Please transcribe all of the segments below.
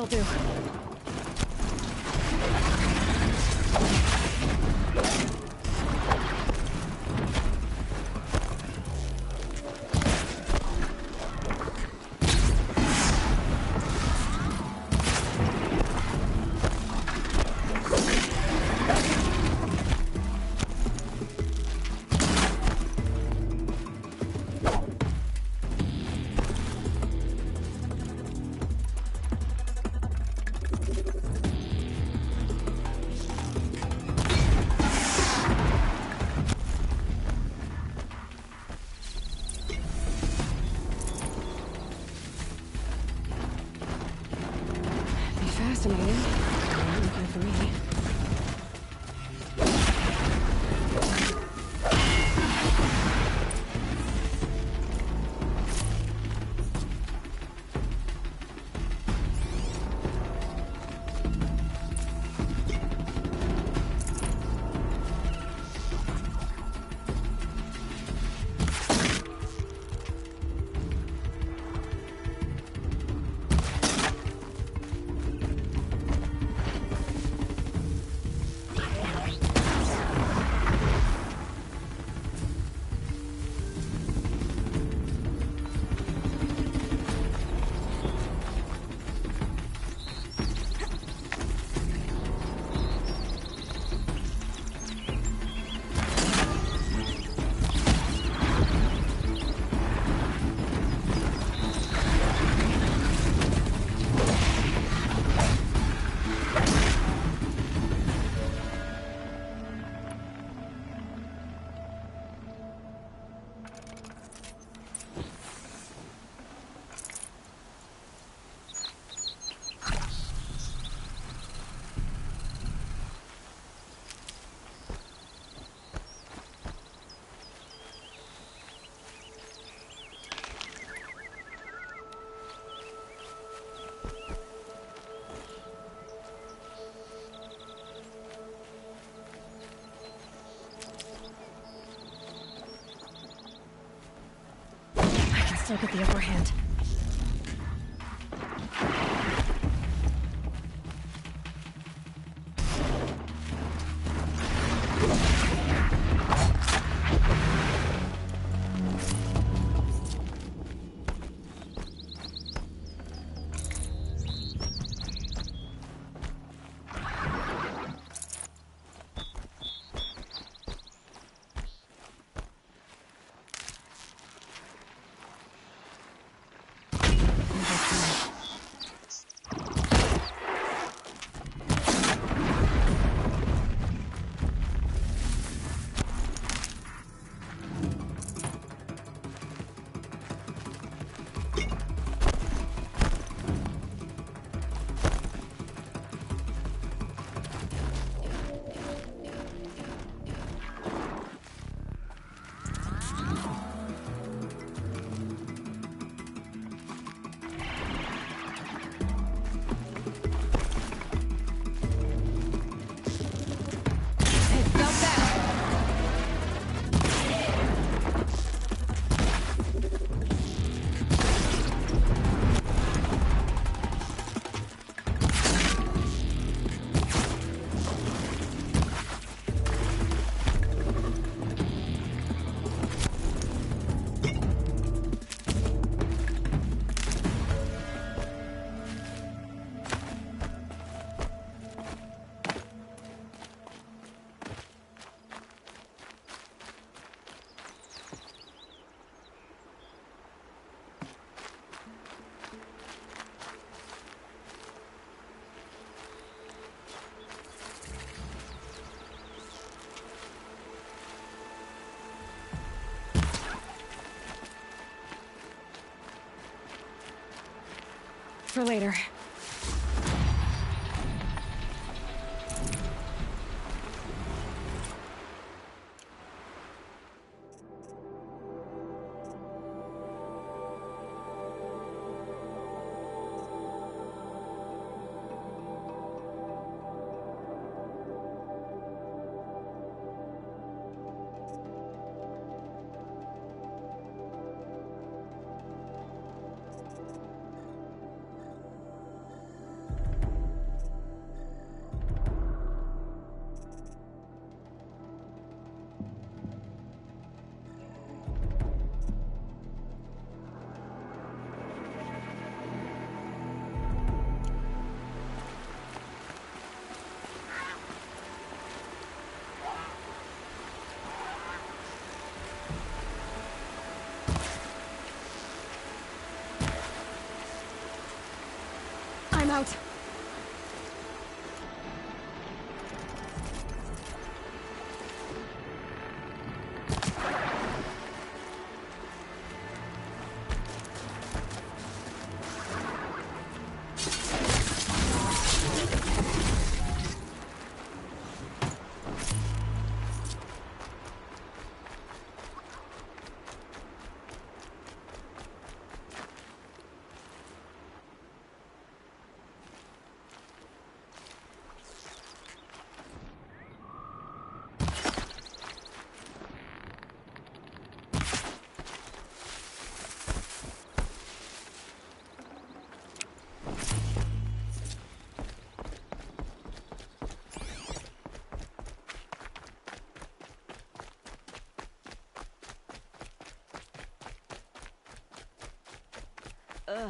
This'll do. Fascinating. Not good for me. Still get the upper hand. For later. out. Ugh.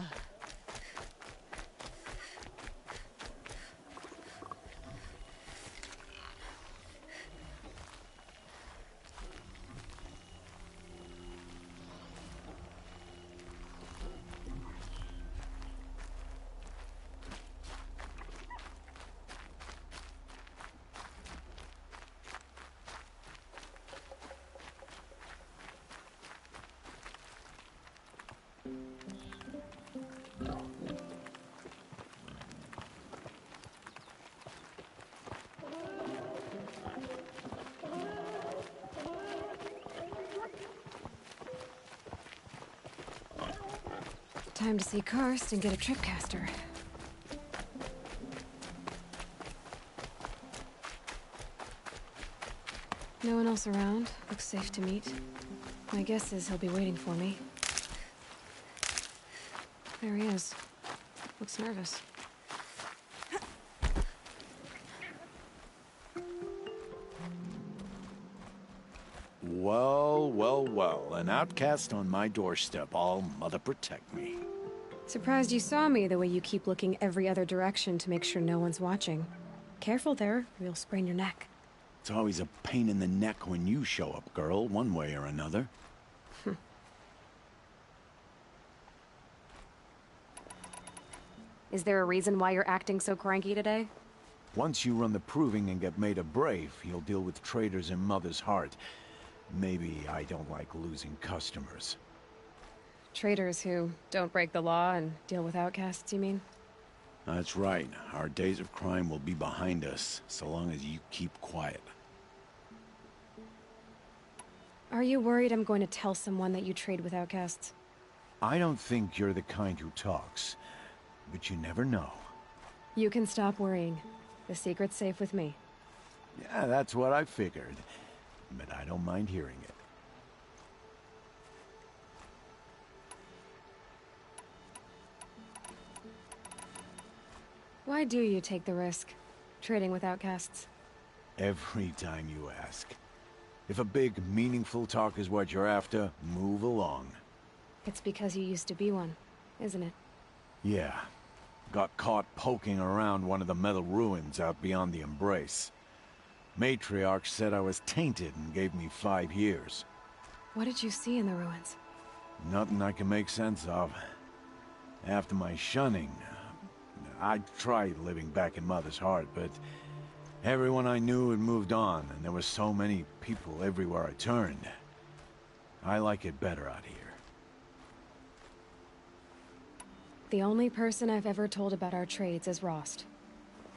Time to see Karst and get a tripcaster. No one else around. Looks safe to meet. My guess is he'll be waiting for me. There he is. Looks nervous. Well, well, well. An outcast on my doorstep. All mother protect me. Surprised you saw me the way you keep looking every other direction to make sure no one's watching. Careful there, or you'll sprain your neck. It's always a pain in the neck when you show up, girl, one way or another. Is there a reason why you're acting so cranky today? Once you run the proving and get made a brave, you'll deal with traitors in Mother's Heart. Maybe I don't like losing customers. Traitors who don't break the law and deal with outcasts, you mean? That's right. Our days of crime will be behind us, so long as you keep quiet. Are you worried I'm going to tell someone that you trade with outcasts? I don't think you're the kind who talks, but you never know. You can stop worrying. The secret's safe with me. Yeah, that's what I figured. But I don't mind hearing it. Why do you take the risk, trading with outcasts? Every time you ask. If a big, meaningful talk is what you're after, move along. It's because you used to be one, isn't it? Yeah. Got caught poking around one of the metal ruins out beyond the Embrace. Matriarch said I was tainted and gave me 5 years. What did you see in the ruins? Nothing I can make sense of. After my shunning, I tried living back in Mother's Heart, but everyone I knew had moved on, and there were so many people everywhere I turned. I like it better out here. The only person I've ever told about our trades is Rost.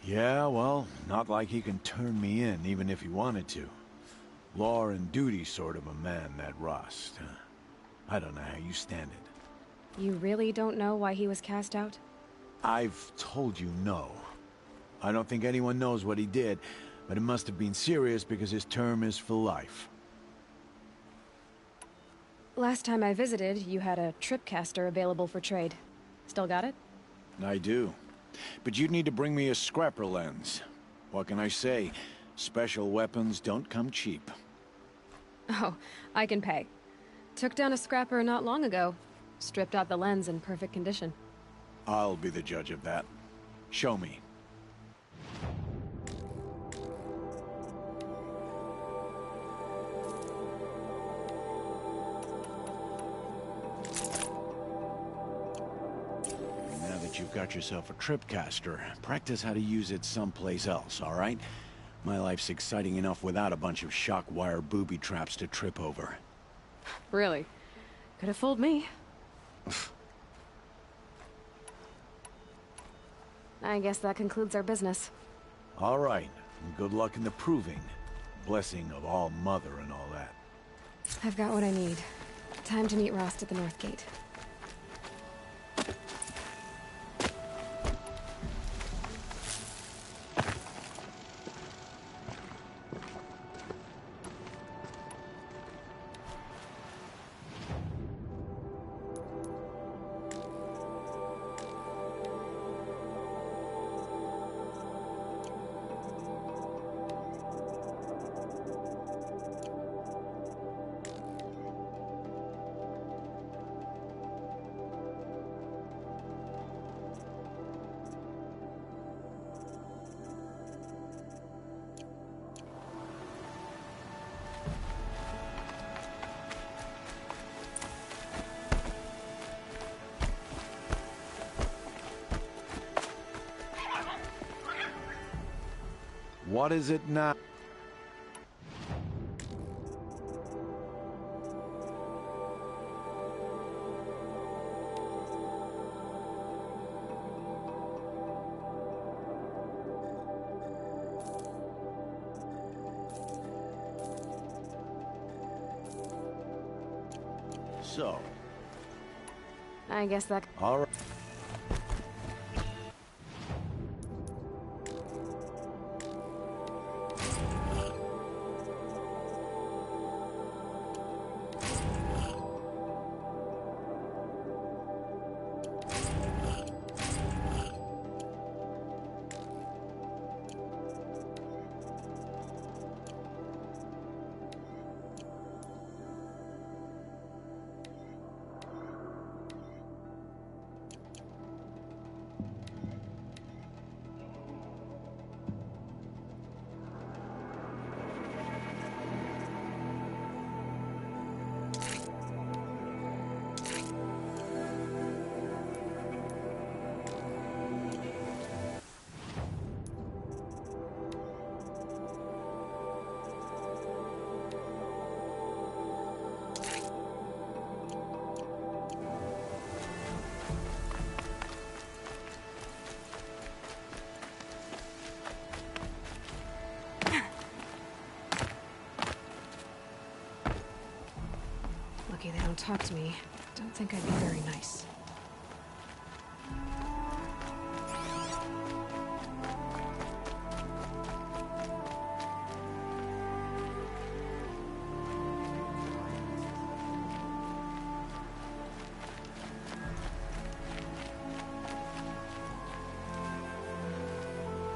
Yeah, well, not like he can turn me in, even if he wanted to. Law and duty sort of a man, that Rost. I don't know how you stand it. You really don't know why he was cast out? I've told you no. I don't think anyone knows what he did, but it must have been serious because his term is for life. Last time I visited, you had a tripcaster available for trade. Still got it? I do. But you'd need to bring me a scrapper lens. What can I say? Special weapons don't come cheap. Oh, I can pay. Took down a scrapper not long ago. Stripped out the lens in perfect condition. I'll be the judge of that. Show me. Now that you've got yourself a tripcaster, practice how to use it someplace else, all right? My life's exciting enough without a bunch of shock wire booby traps to trip over. Really? Could have fooled me. I guess that concludes our business. All right, and good luck in the proving. Blessing of All Mother and all that. I've got what I need. Time to meet Rost at the North Gate. What is it now? So. I guess that... All right. Lucky they don't talk to me. Don't think I'd be very nice.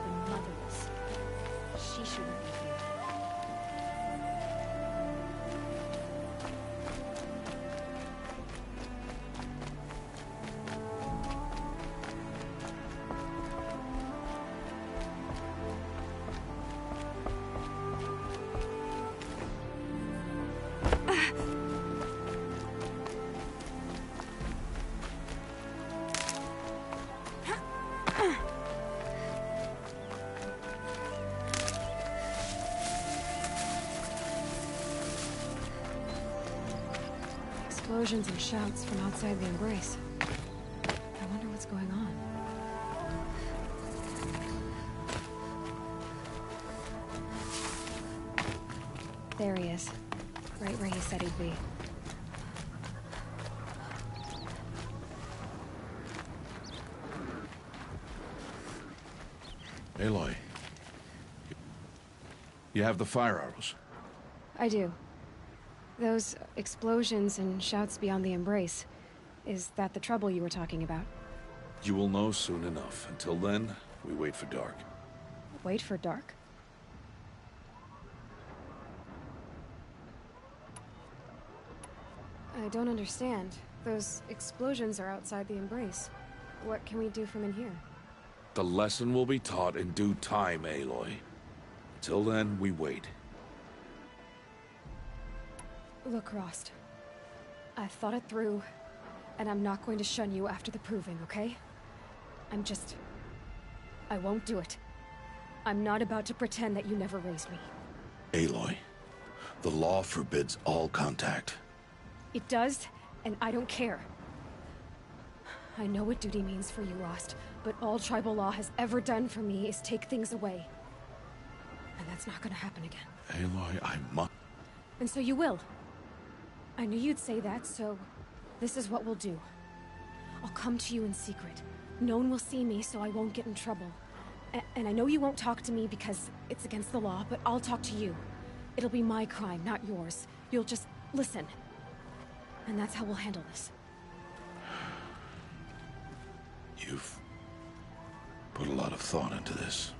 The motherless. She shouldn't be here. Explosions and shouts from outside the embrace. I wonder what's going on. There he is. Right where he said he'd be. Aloy. You have the fire arrows? I do. Those explosions and shouts beyond the embrace. Is that the trouble you were talking about? You will know soon enough. Until then, we wait for dark. Wait for dark? I don't understand. Those explosions are outside the embrace. What can we do from in here? The lesson will be taught in due time, Aloy. Until then, we wait. Look, Rost. I've thought it through, and I'm not going to shun you after the proving, okay? I won't do it. I'm not about to pretend that you never raised me. Aloy, the law forbids all contact. It does, and I don't care. I know what duty means for you, Rost, but all tribal law has ever done for me is take things away. And that's not gonna happen again. Aloy, I must... And so you will. I knew you'd say that, so this is what we'll do. I'll come to you in secret. No one will see me, so I won't get in trouble. And I know you won't talk to me because it's against the law, but I'll talk to you. It'll be my crime, not yours. You'll just listen. And that's how we'll handle this. You've put a lot of thought into this.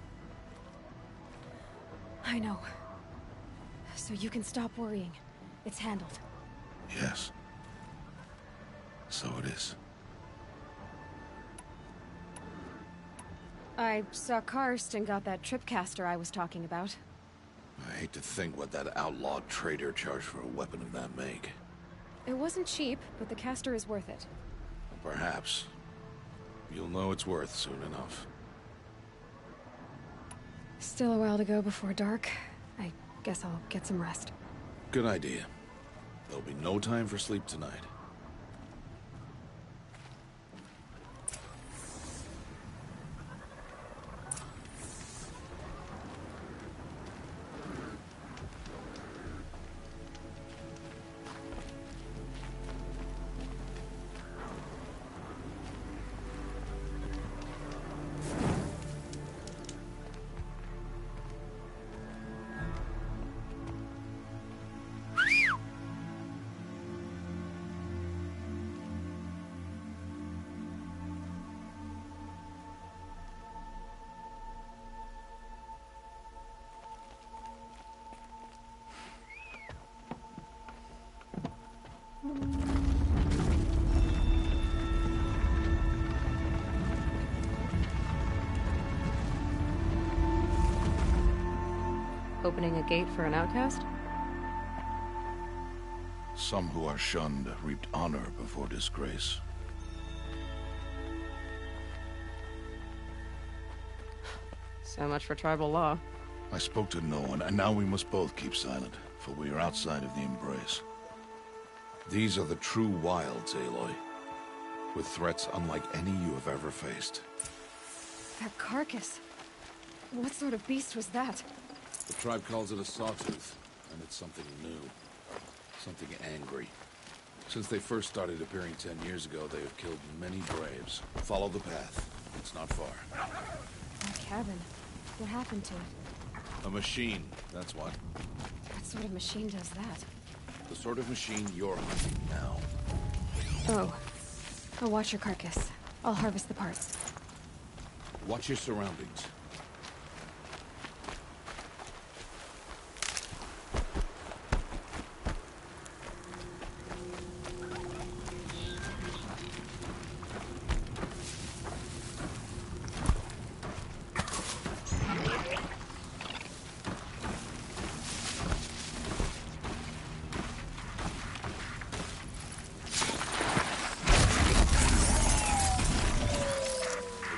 I know. So you can stop worrying. It's handled. Yes. So it is. I saw Karst and got that tripcaster I was talking about. I hate to think what that outlawed trader charged for a weapon of that make. It wasn't cheap, but the caster is worth it. Perhaps. You'll know it's worth soon enough. Still a while to go before dark. I guess I'll get some rest. Good idea. There'll be no time for sleep tonight. Opening a gate for an outcast? Some who are shunned reaped honor before disgrace. So much for tribal law. I spoke to no one, and now we must both keep silent, for we are outside of the embrace. These are the true wilds, Aloy, with threats unlike any you have ever faced. That carcass. What sort of beast was that? The tribe calls it a sawtooth, and it's something new. Something angry. Since they first started appearing 10 years ago, they have killed many braves. Follow the path. It's not far. That cabin. What happened to it? A machine, that's what. What sort of machine does that? The sort of machine you're hunting now. Oh. I'll watch your carcass. I'll harvest the parts. Watch your surroundings.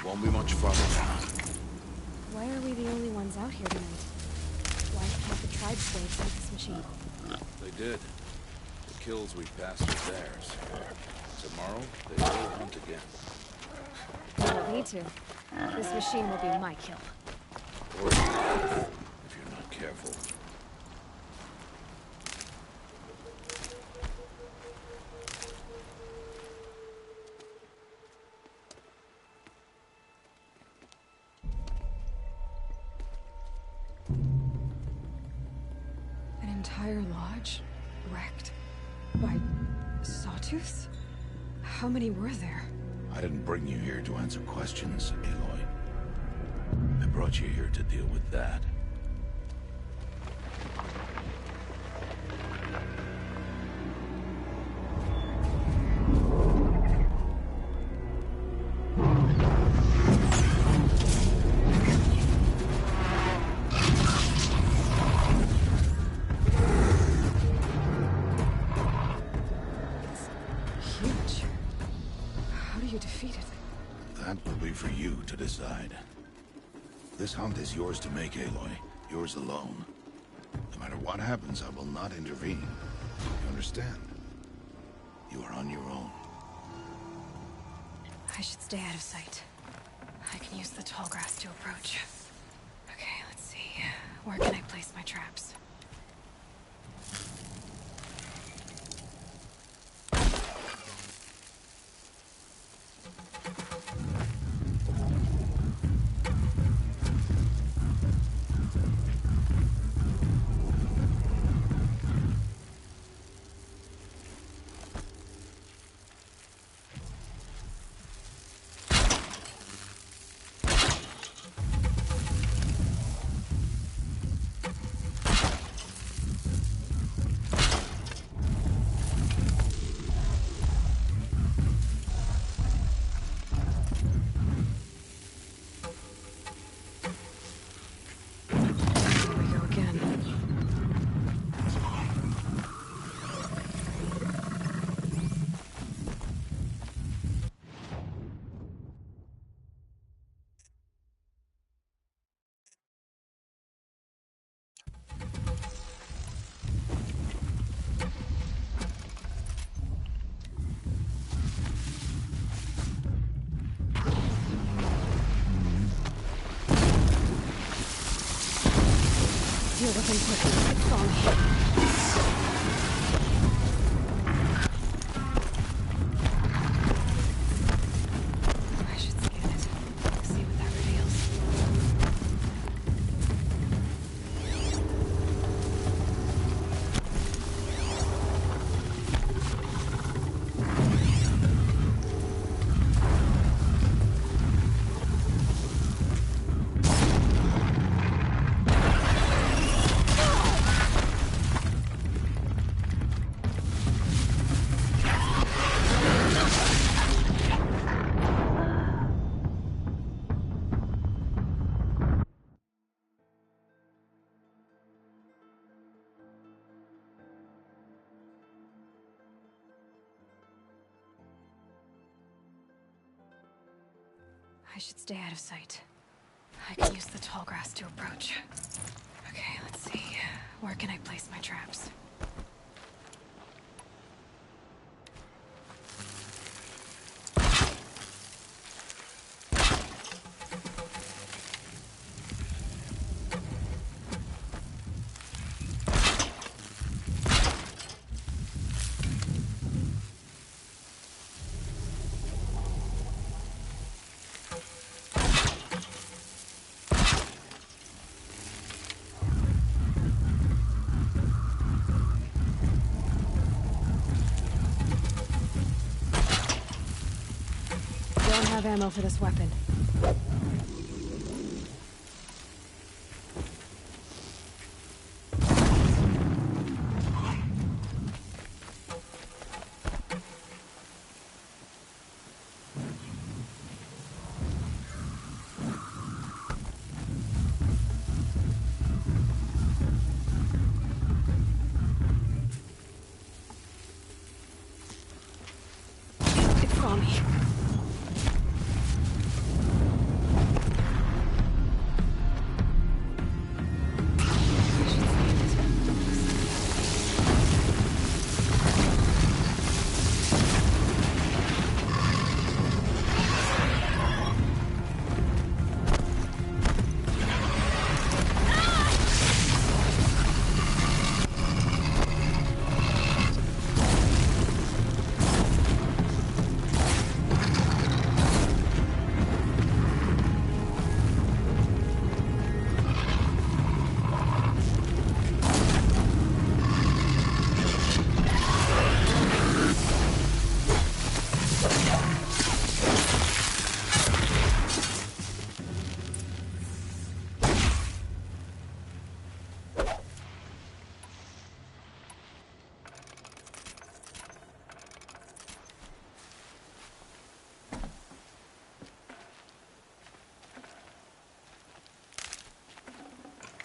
Won't be much fun now. Why are we the only ones out here tonight? Why can't the tribe slaves take this machine? They did. The kills we passed are theirs. Tomorrow, they will hunt again. You don't need to. This machine will be my kill. Or if you're not careful. An entire lodge wrecked by sawtooths? How many were there? I didn't bring you here to answer questions, Aloy. I brought you here to deal with that. Huge. How do you defeat it? That will be for you This hunt is yours to make, Aloy. Yours alone. No matter what happens, I will not intervene. You understand? You are on your own. I should stay out of sight. I can use the tall grass to approach. Okay, let's see. Where can I place my traps? Deal with him quickly. It's on me. I should scan it. See what that reveals. I should stay out of sight. I can use the tall grass to approach. Okay, let's see. Where can I place my traps? Don't have ammo for this weapon. It's on me.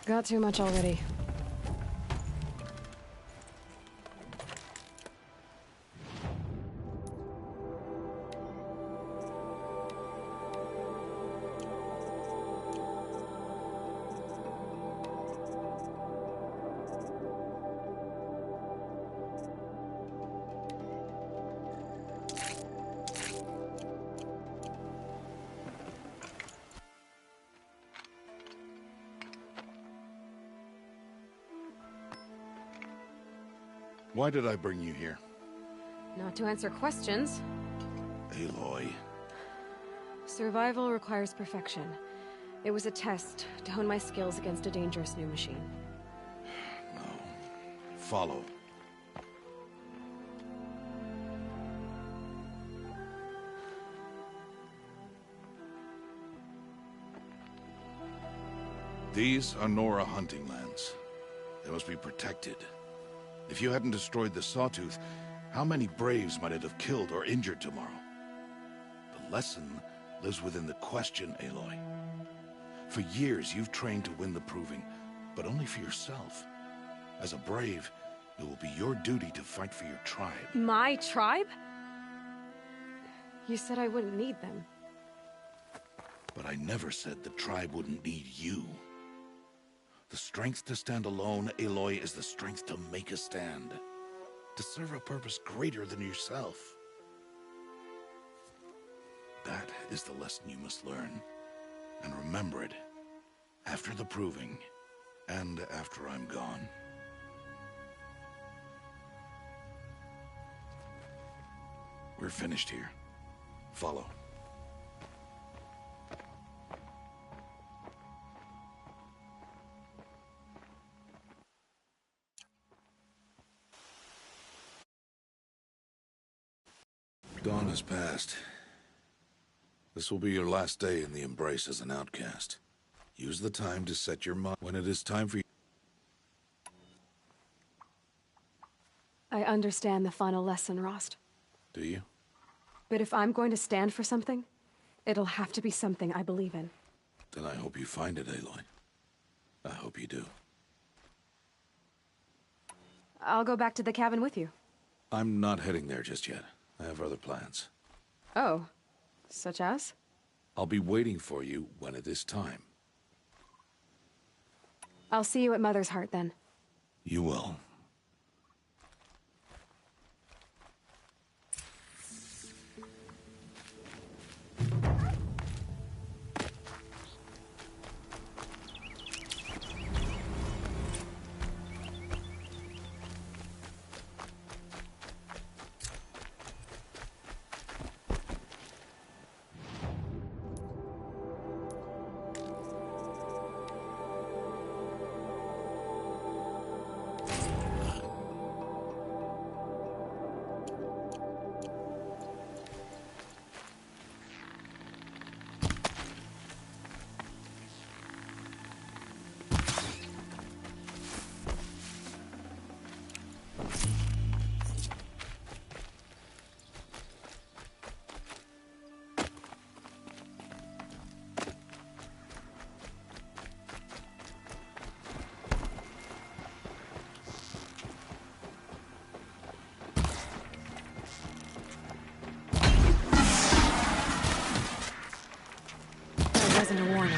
Got too much already. Why did I bring you here? Not to answer questions. Aloy. Survival requires perfection. It was a test to hone my skills against a dangerous new machine. No. Follow. These are Nora hunting lands. They must be protected. If you hadn't destroyed the Sawtooth, how many Braves might it have killed or injured tomorrow? The lesson lives within the question, Aloy. For years, you've trained to win the Proving, but only for yourself. As a Brave, it will be your duty to fight for your tribe. My tribe? You said I wouldn't need them. But I never said the tribe wouldn't need you. The strength to stand alone, Aloy, is the strength to make a stand. To serve a purpose greater than yourself. That is the lesson you must learn. And remember it. After the Proving. And after I'm gone. We're finished here. Follow. Dawn has passed. This will be your last day in the Embrace as an outcast. Use the time to set your mind when it is time for you. I understand the final lesson, Rost. Do you? But if I'm going to stand for something, it'll have to be something I believe in. Then I hope you find it, Aloy. I hope you do. I'll go back to the cabin with you. I'm not heading there just yet. I have other plans. Oh, such as? I'll be waiting for you when it is time. I'll see you at Mother's Heart then. You will. That wasn't a warning.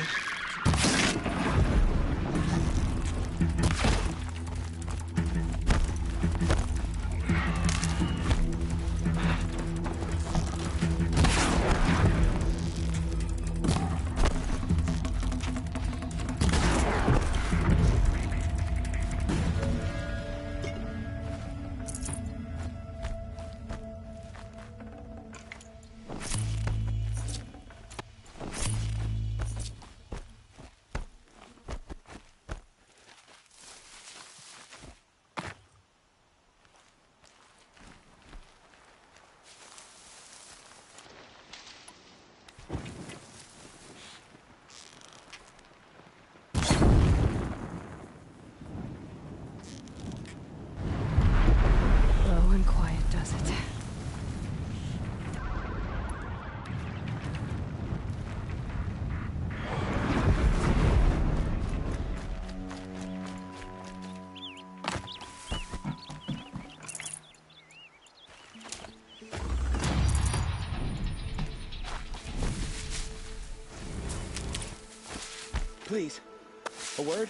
Low and quiet does it. Please, a word?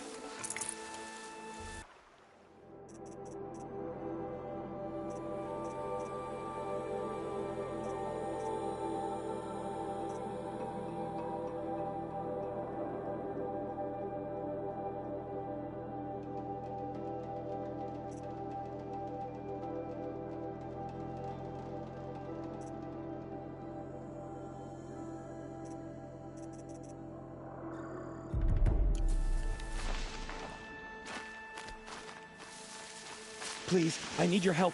Please, I need your help.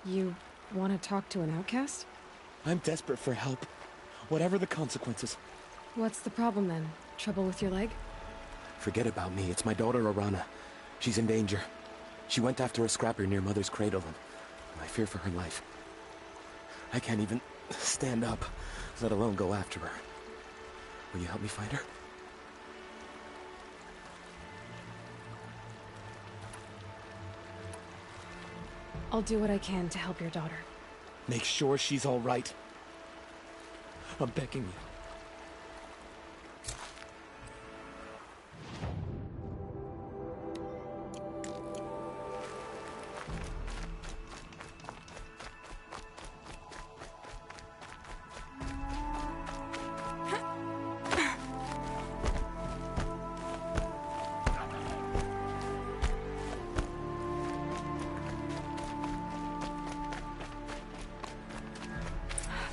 You want to talk to an outcast? I'm desperate for help. Whatever the consequences. What's the problem then? Trouble with your leg? Forget about me. It's my daughter, Arana. She's in danger. She went after a scrapper near Mother's cradle, and I fear for her life. I can't even stand up, let alone go after her. Will you help me find her? I'll do what I can to help your daughter. Make sure she's all right. I'm begging you.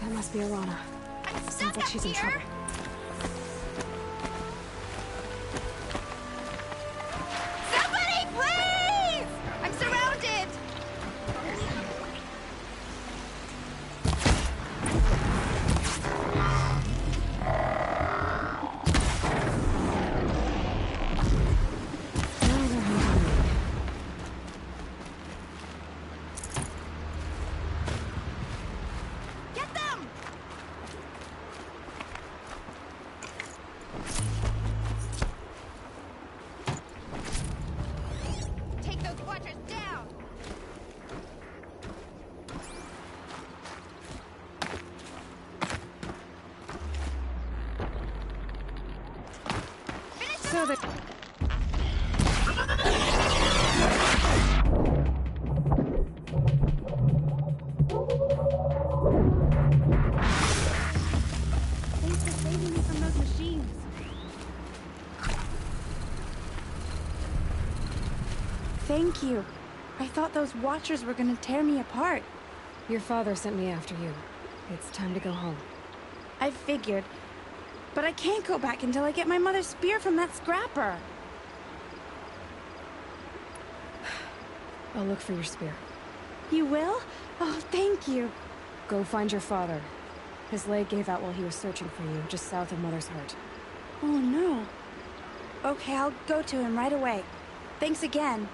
That must be Arana. Sounds like she's in trouble. Somebody, please! I'm surrounded! Now they're hunting me. Get them! Take those watchers down! So the... Thanks for saving me from those machines. Thank you. I thought those watchers were gonna tear me apart. Your father sent me after you. It's time to go home. I figured. But I can't go back until I get my mother's spear from that scrapper. I'll look for your spear. You will? Oh, thank you. Go find your father. His leg gave out while he was searching for you, just south of Mother's Heart. Oh, no. Okay, I'll go to him right away. Thanks again.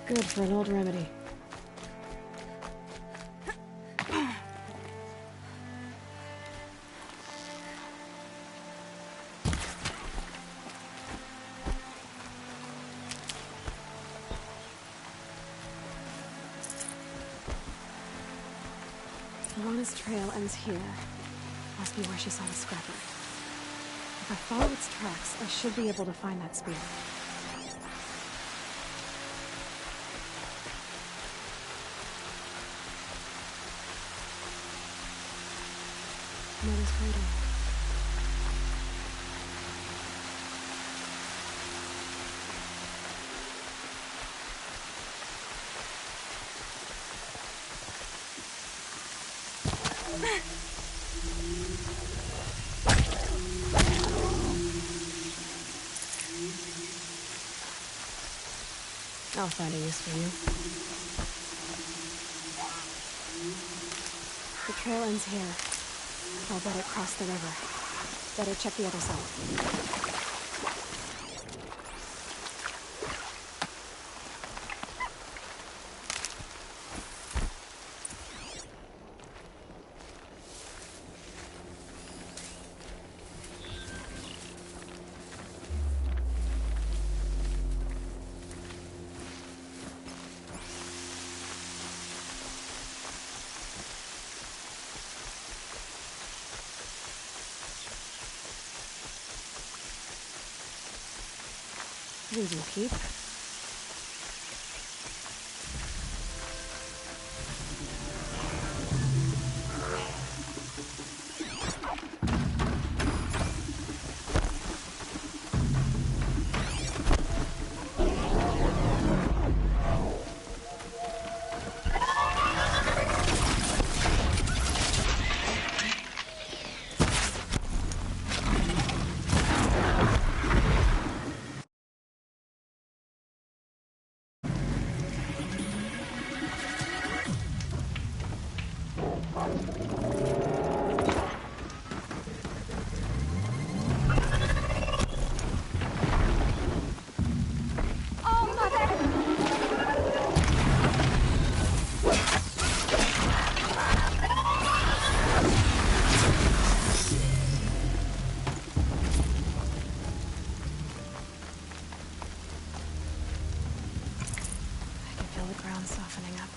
Good for an old remedy. Alana's trail ends here. Must be where she saw the scrapper. If I follow its tracks, I should be able to find that spear. Mother's cradle. I'll find a use for you. The trail ends here. I'll better cross the river. Better check the other side. losing Pete. Feel the ground softening up.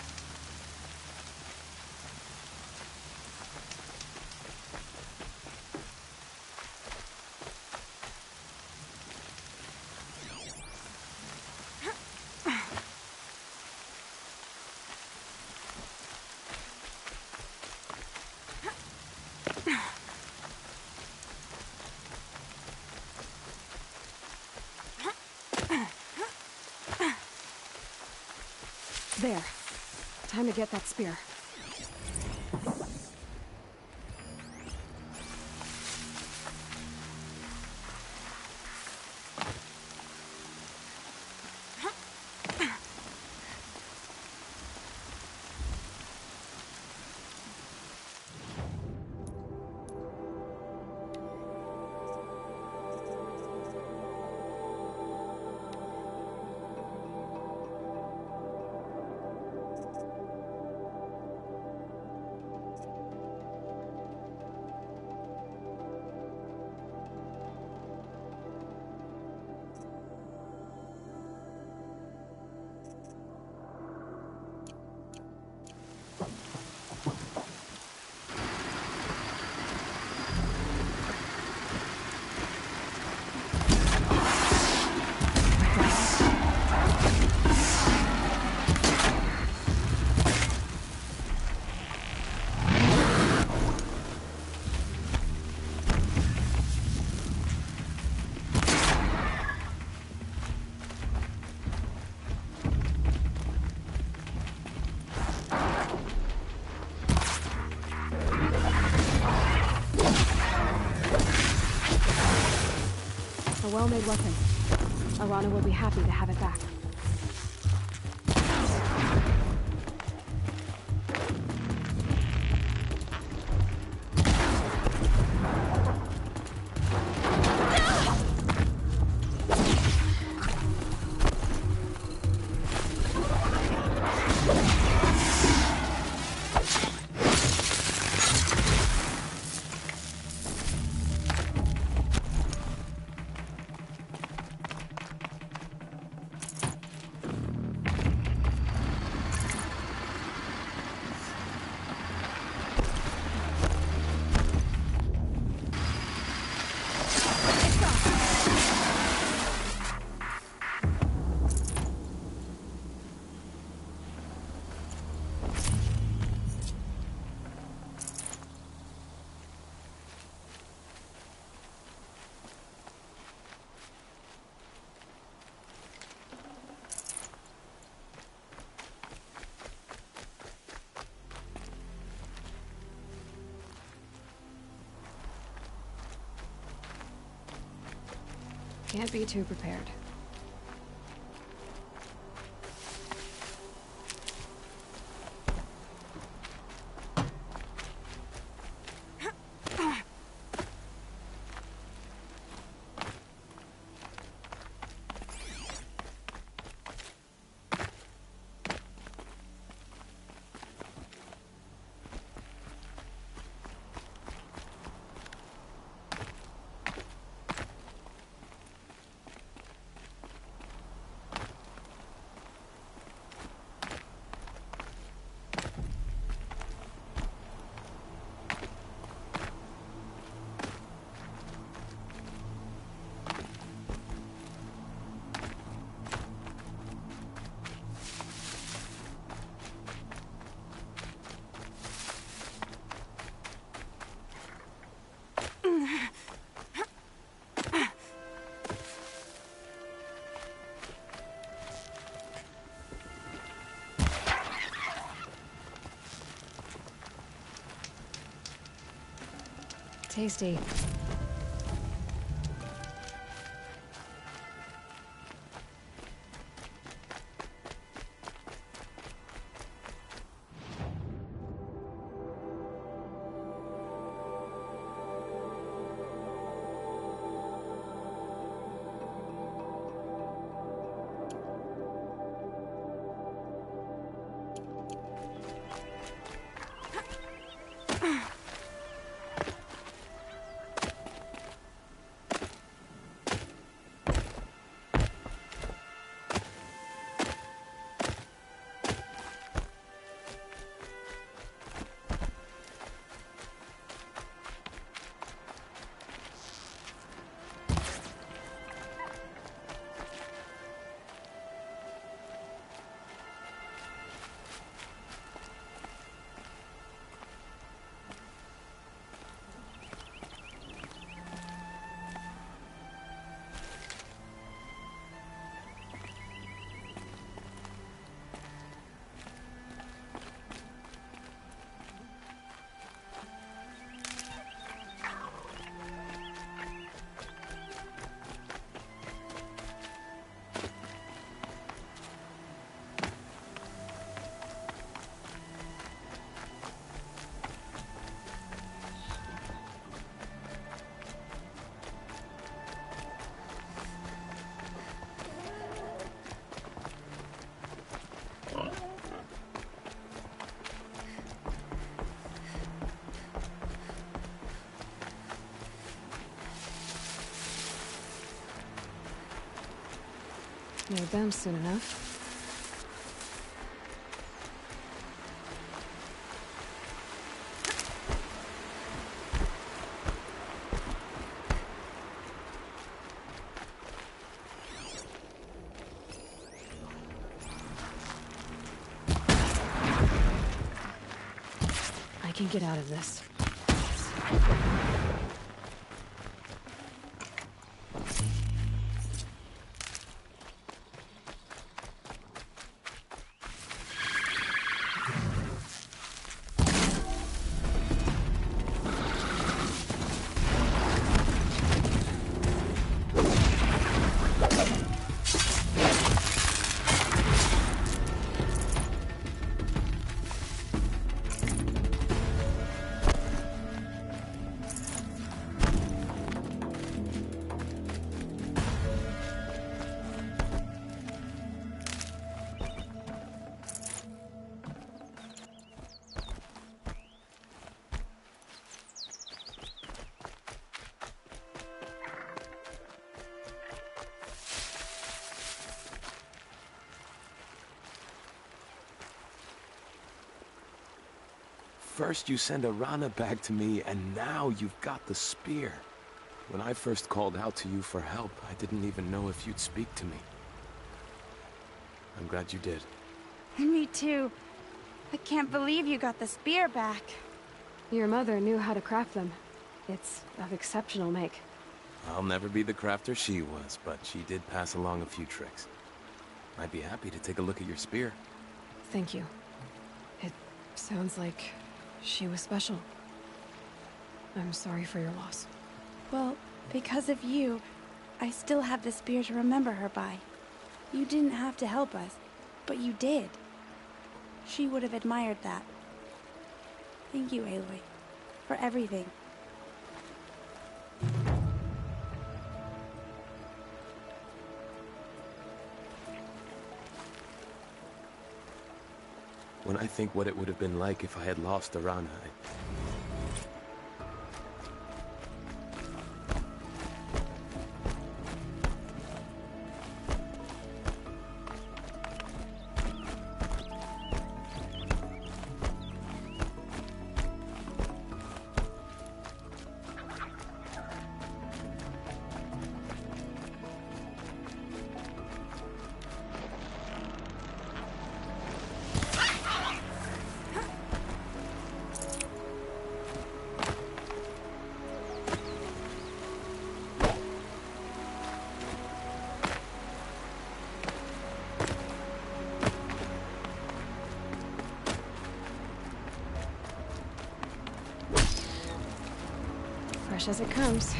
There. Time to get that spear. A well-made weapon. Arana will be happy to have it back. Can't be too prepared. Tasty. Near them soon enough. I can get out of this. First you send Arana back to me, and now you've got the spear. When I first called out to you for help, I didn't even know if you'd speak to me. I'm glad you did. Me too. I can't believe you got the spear back. Your mother knew how to craft them. It's of exceptional make. I'll never be the crafter she was, but she did pass along a few tricks. I'd be happy to take a look at your spear. Thank you. It sounds like she was special. I'm sorry for your loss. Well, because of you, I still have the spear to remember her by. You didn't have to help us, but you did. She would have admired that. Thank you, Aloy, for everything. When I think what it would have been like if I had lost Arana, Fresh as it comes.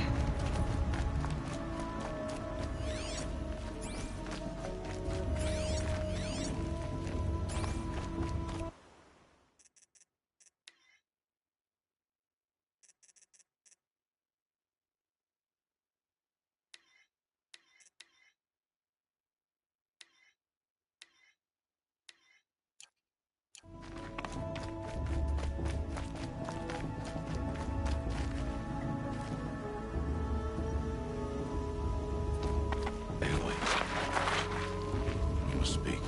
Aloy, you must speak.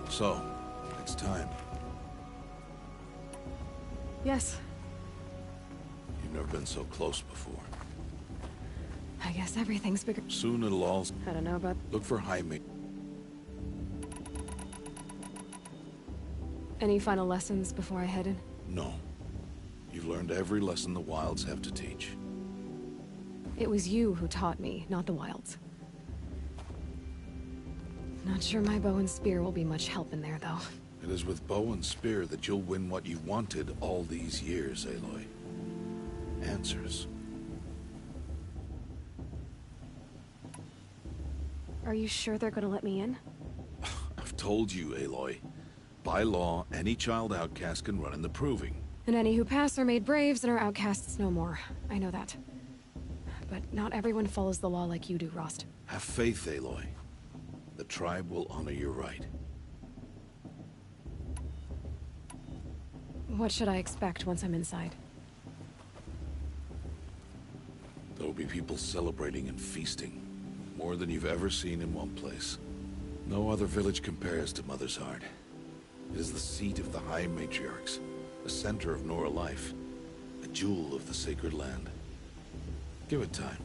So, it's time. Yes, You've never been so close before. I guess everything's bigger. Soon it'll all... I don't know about Look for Jaime. any final lessons before I head in. No. You've learned every lesson the Wilds have to teach. It was you who taught me, not the Wilds. Not sure my bow and spear will be much help in there, though. It is with bow and spear that you'll win what you wanted all these years, Aloy. Answers. Are you sure they're gonna let me in? I've told you, Aloy. By law, any child outcast can run in the Proving. And any who pass are made braves and are outcasts no more. I know that. But not everyone follows the law like you do, Rost. Have faith, Aloy. The tribe will honor your right. What should I expect once I'm inside? There will be people celebrating and feasting. More than you've ever seen in one place. No other village compares to Mother's Heart. It is the seat of the High Matriarchs, the center of Nora life, a jewel of the sacred land. Give it time,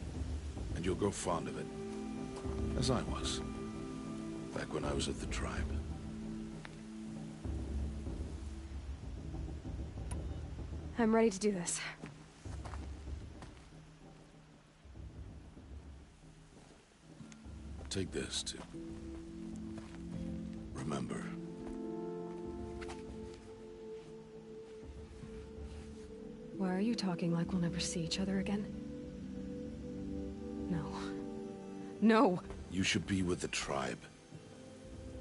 and you'll grow fond of it. As I was, back when I was at the tribe. I'm ready to do this. Take this, too. Remember. Why are you talking like we'll never see each other again? No. No! You should be with the tribe.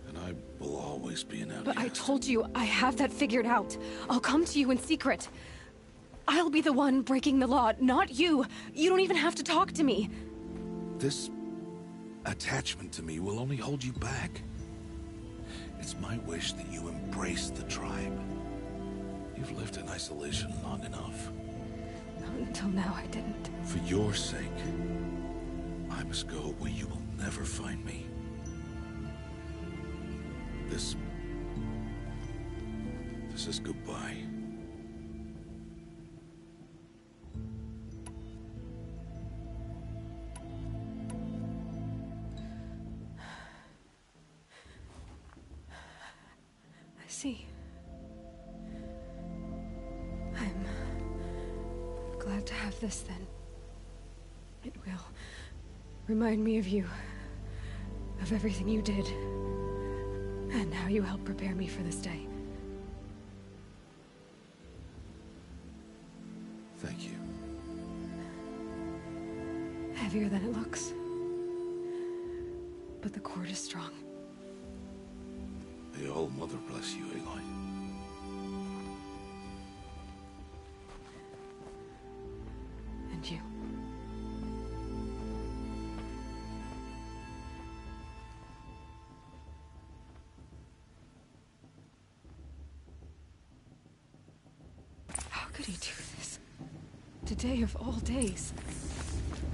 And I will always be an outcast. But I told you, I have that figured out. I'll come to you in secret. I'll be the one breaking the law, not you. You don't even have to talk to me. This attachment to me will only hold you back. It's my wish that you embrace the tribe. You've lived in isolation long enough. Until now, I didn't. For your sake, I must go where you will never find me. This is goodbye. I see. I'm glad to have this then. It will remind me of you, of everything you did, and how you helped prepare me for this day. Thank you. Heavier than it looks. But the cord is strong. May All Mother bless you, Aloy. And you. How could he do this? Today of all days.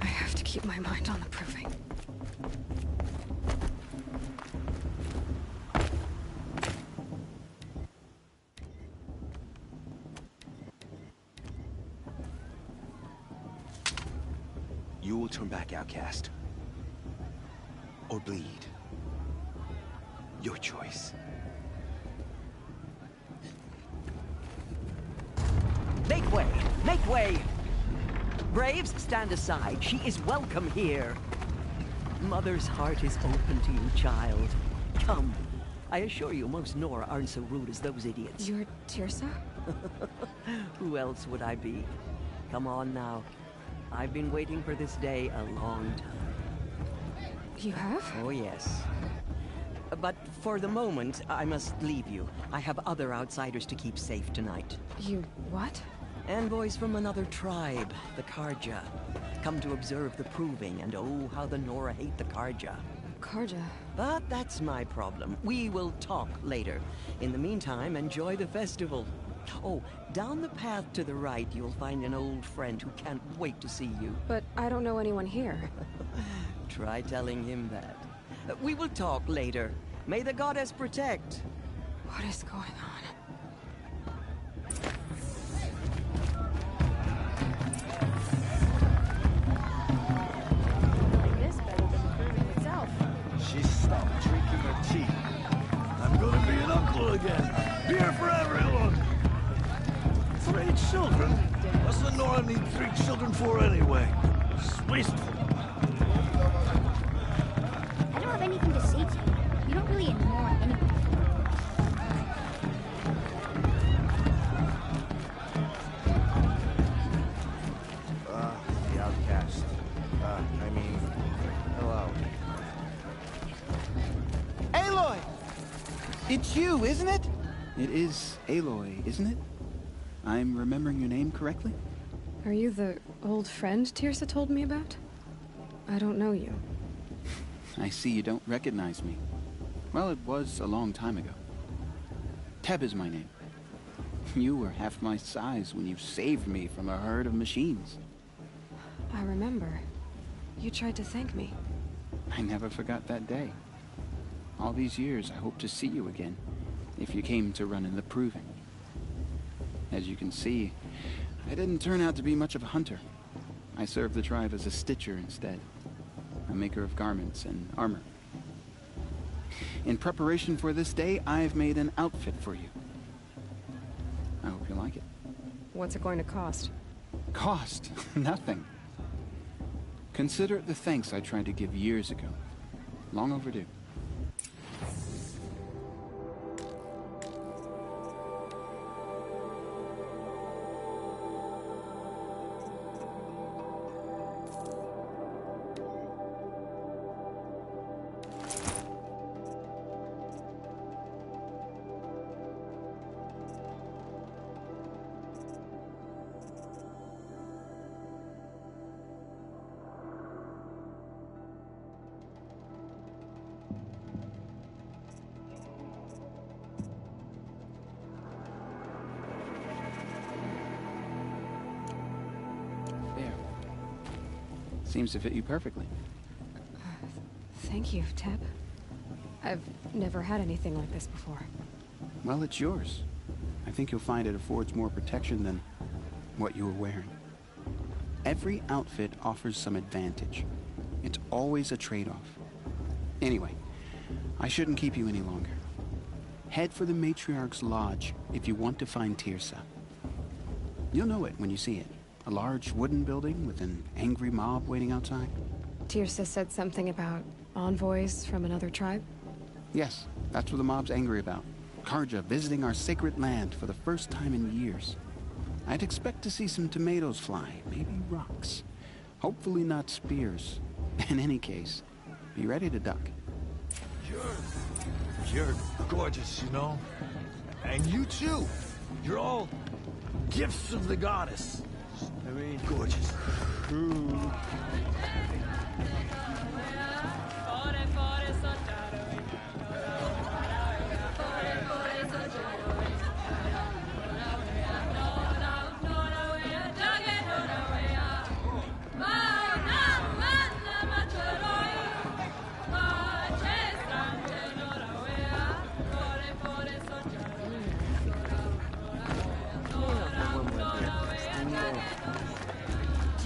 I have to keep my mind on the Proving. You will turn back, outcast. Or bleed. Your choice. Make way! Make way! Braves, stand aside. She is welcome here. Mother's heart is open to you, child. Come. I assure you, most Nora aren't so rude as those idiots. You're Tirsa? Who else would I be? Come on now. I've been waiting for this day a long time. You have? Oh, yes. But for the moment, I must leave you. I have other outsiders to keep safe tonight. You what? Envoys from another tribe, the Karja. Come to observe the proving, and oh, how the Nora hate the Karja. Karja. But that's my problem. We will talk later. In the meantime, enjoy the festival. Oh, down the path to the right, you'll find an old friend who can't wait to see you. But I don't know anyone here. Try telling him that. We will talk later. May the goddess protect. What is going on? This better than the proving itself. She stopped drinking her tea. I'm gonna be an uncle again. Beer for everyone. 3 children? What's the Nora need 3 children for anyway? It's wasteful. I don't have anything to say to you. You don't really ignore anyone. The outcast. Hello. Aloy! It's you, isn't it? It is Aloy, isn't it? I'm remembering your name correctly? Are you the old friend Tirsa told me about? I don't know you. I see you don't recognize me. Well, it was a long time ago. Teb is my name. You were half my size when you saved me from a herd of machines. I remember. You tried to thank me. I never forgot that day. All these years, I hope to see you again, if you came to run in the proving. As you can see, I didn't turn out to be much of a hunter. I served the tribe as a stitcher instead, a maker of garments and armor. In preparation for this day, I've made an outfit for you. I hope you like it. What's it going to cost? Cost? Nothing. Consider it the thanks I tried to give years ago. Long overdue. Seems to fit you perfectly. Thank you, Teb. I've never had anything like this before. Well, it's yours. I think you'll find it affords more protection than what you were wearing. Every outfit offers some advantage. It's always a trade-off. Anyway, I shouldn't keep you any longer. Head for the Matriarch's Lodge if you want to find Tirsa. You'll know it when you see it. A large wooden building with an angry mob waiting outside. Tirsa said something about envoys from another tribe? Yes, that's what the mob's angry about. Karja visiting our sacred land for the first time in years. I'd expect to see some tomatoes fly, maybe rocks. Hopefully not spears. In any case, be ready to duck. You're gorgeous, you know? And you too. You're all gifts of the goddess. I mean, gorgeous.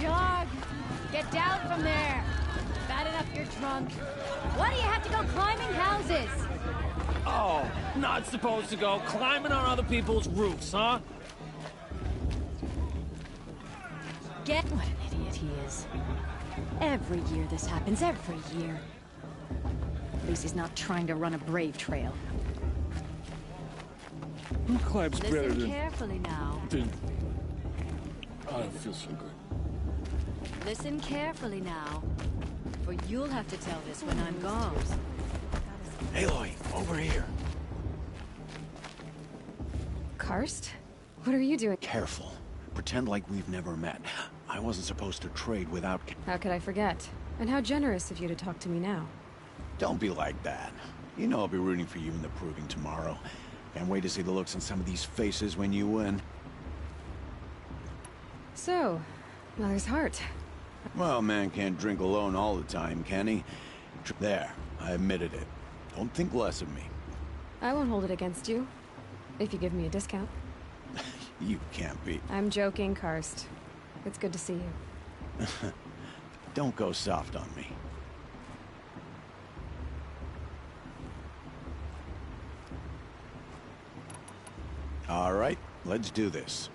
Jog! Get down from there! Bad enough you're drunk. Why do you have to go climbing houses? Oh, not supposed to go climbing on other people's roofs, huh? What an idiot he is. Every year this happens, every year. At least he's not trying to run a brave trail. Who climbs better Listen than... carefully now. I don't feel so good. Listen carefully now. For you'll have to tell this when I'm gone. Aloy, over here. Karst? What are you doing? Careful. Pretend like we've never met. I wasn't supposed to trade without... How could I forget? And how generous of you to talk to me now. Don't be like that. You know I'll be rooting for you in the proving tomorrow. Can't wait to see the looks on some of these faces when you win. So, Mother's heart. Well, man can't drink alone all the time, can he? There, I admitted it. Don't think less of me. I won't hold it against you. If you give me a discount. You can't be. I'm joking, Karst. It's good to see you. Don't go soft on me. All right, let's do this.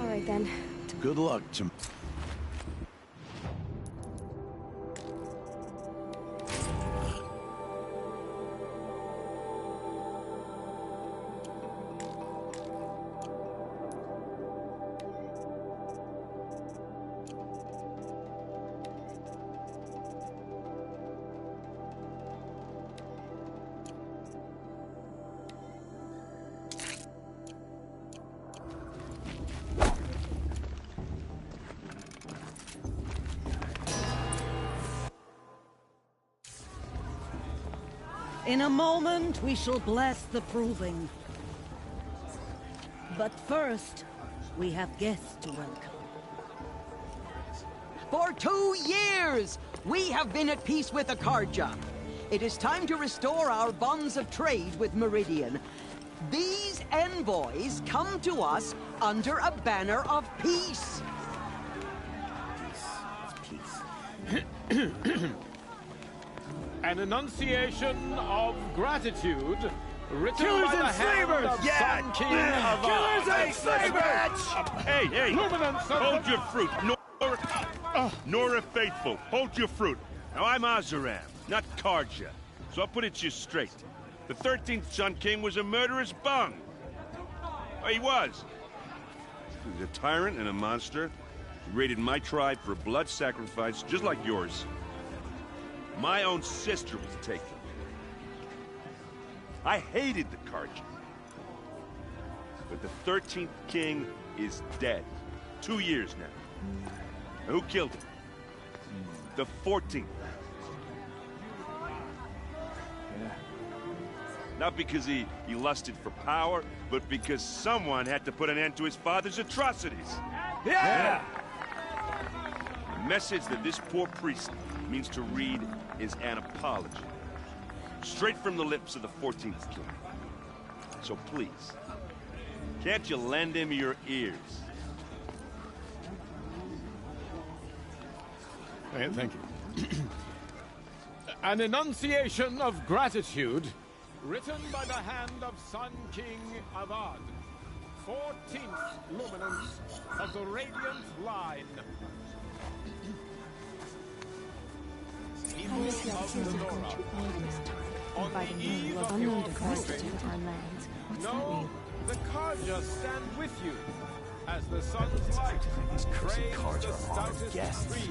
All right, then. Good luck to... In a moment, we shall bless the proving. But first, we have guests to welcome. For 2 years, we have been at peace with Akarja. It is time to restore our bonds of trade with Meridian. These envoys come to us under a banner of peace. An enunciation of gratitude written Killers by the and hand slavers! of Yeah! Sun King of Killers Ard. and slavers! Hey, hey! Luminance of Hold the- your fruit, Nora Faithful. Hold your fruit. Now, I'm Azaram, not Karja, so I'll put it to you straight. The 13th Sun King was a murderous bung. Oh, he was. He was a tyrant and a monster. He raided my tribe for a blood sacrifice, just like yours. My own sister was taken. I hated the Karja. But the 13th king is dead. 2 years now. And who killed him? The 14th. Not because he lusted for power, but because someone had to put an end to his father's atrocities. Yeah! The message that this poor priest means to read is an apology. Straight from the lips of the 14th king. So please, can't you lend him your ears? Thank you. An enunciation of gratitude written by the hand of Sun King Avad, 14th luminance of the Radiant Line. I was the opportunity to come to all this time, inviting me who was unknown to Karst to our lands. What's that mean? The Karja stand with you, as the sun's light craves the stoutest trees.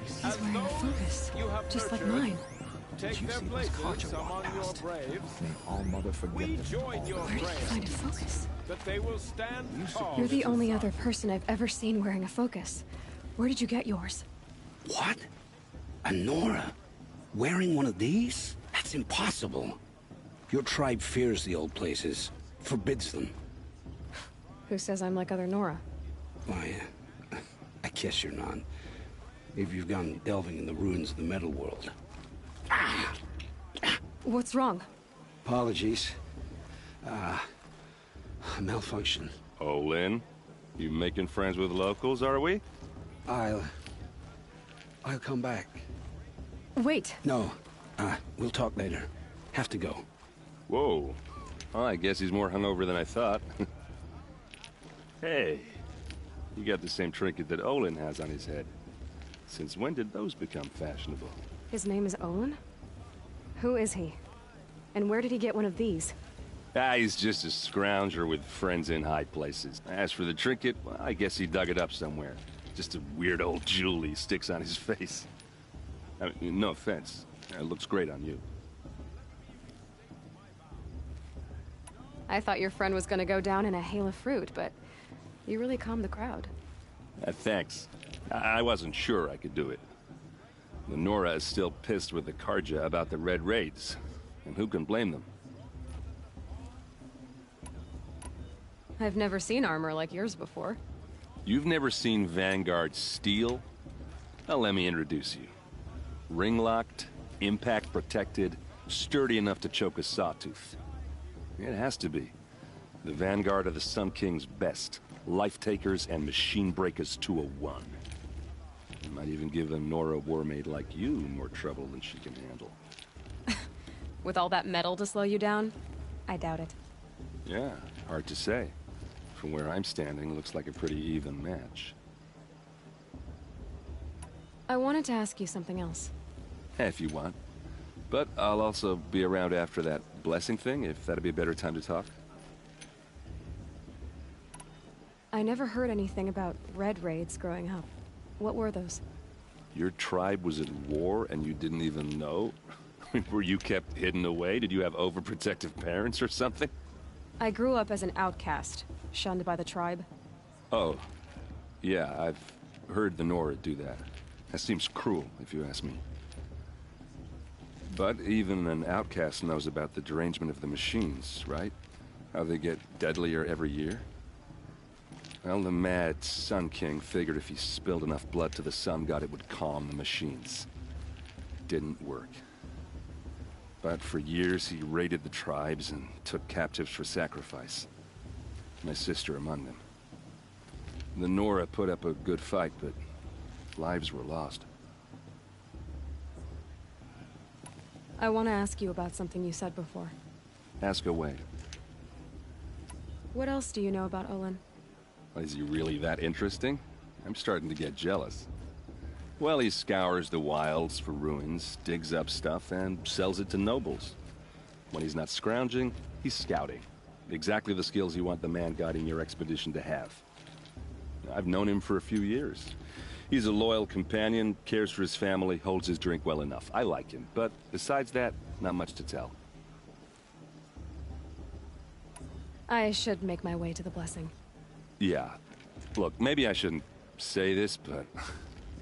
He's wearing a focus, just like mine. Take their places among your braves. We join your Where did you find a focus? that they will stand tall. You're the only other person I've ever seen wearing a focus. Where did you get yours? What? A Nora? Wearing one of these? That's impossible. Your tribe fears the old places, forbids them. Who says I'm like other Nora? Why, I guess you're not. If you've gone delving in the ruins of the metal world. What's wrong? Apologies. A malfunction. Oh, Lynn? You making friends with locals, are we? I'll come back. Wait. No. We'll talk later. Have to go. Whoa. Well, I guess he's more hungover than I thought. Hey, you got the same trinket that Olin has on his head. Since when did those become fashionable? His name is Olin? Who is he? And where did he get one of these? He's just a scrounger with friends in high places. As for the trinket, well, I guess he dug it up somewhere. Just a weird old jewel he sticks on his face. I mean, no offense. It looks great on you. I thought your friend was gonna go down in a hail of fruit, but you really calmed the crowd. Thanks. I wasn't sure I could do it. The Nora is still pissed with the Karja about the Red Raids. And who can blame them? I've never seen armor like yours before. You've never seen Vanguard steel? Well, let me introduce you. Ring-locked, impact-protected, sturdy enough to choke a sawtooth. It has to be. The Vanguard of the Sun King's best. Life-takers and machine-breakers to a one. You might even give a Nora warmaid like you more trouble than she can handle. With all that metal to slow you down? I doubt it. Yeah, hard to say. From where I'm standing, looks like a pretty even match. I wanted to ask you something else. If you want. But I'll also be around after that blessing thing, if that'd be a better time to talk. I never heard anything about Red Raids growing up. What were those? Your tribe was at war and you didn't even know? Were you kept hidden away? Did you have overprotective parents or something? I grew up as an outcast, shunned by the tribe. Oh. Yeah, I've heard the Nora do that. That seems cruel, if you ask me. But even an outcast knows about the derangement of the machines, right? How they get deadlier every year? Well, the mad Sun King figured if he spilled enough blood to the Sun God, it would calm the machines. Didn't work. But for years, he raided the tribes and took captives for sacrifice. My sister among them. The Nora put up a good fight, but lives were lost. I want to ask you about something you said before. Ask away. What else do you know about Olin? Is he really that interesting? I'm starting to get jealous. Well, he scours the wilds for ruins, digs up stuff, and sells it to nobles. When he's not scrounging, he's scouting. Exactly the skills you want the man guiding your expedition to have. I've known him for a few years. He's a loyal companion, cares for his family, holds his drink well enough. I like him, but besides that, not much to tell. I should make my way to the blessing. Yeah. Look, maybe I shouldn't say this, but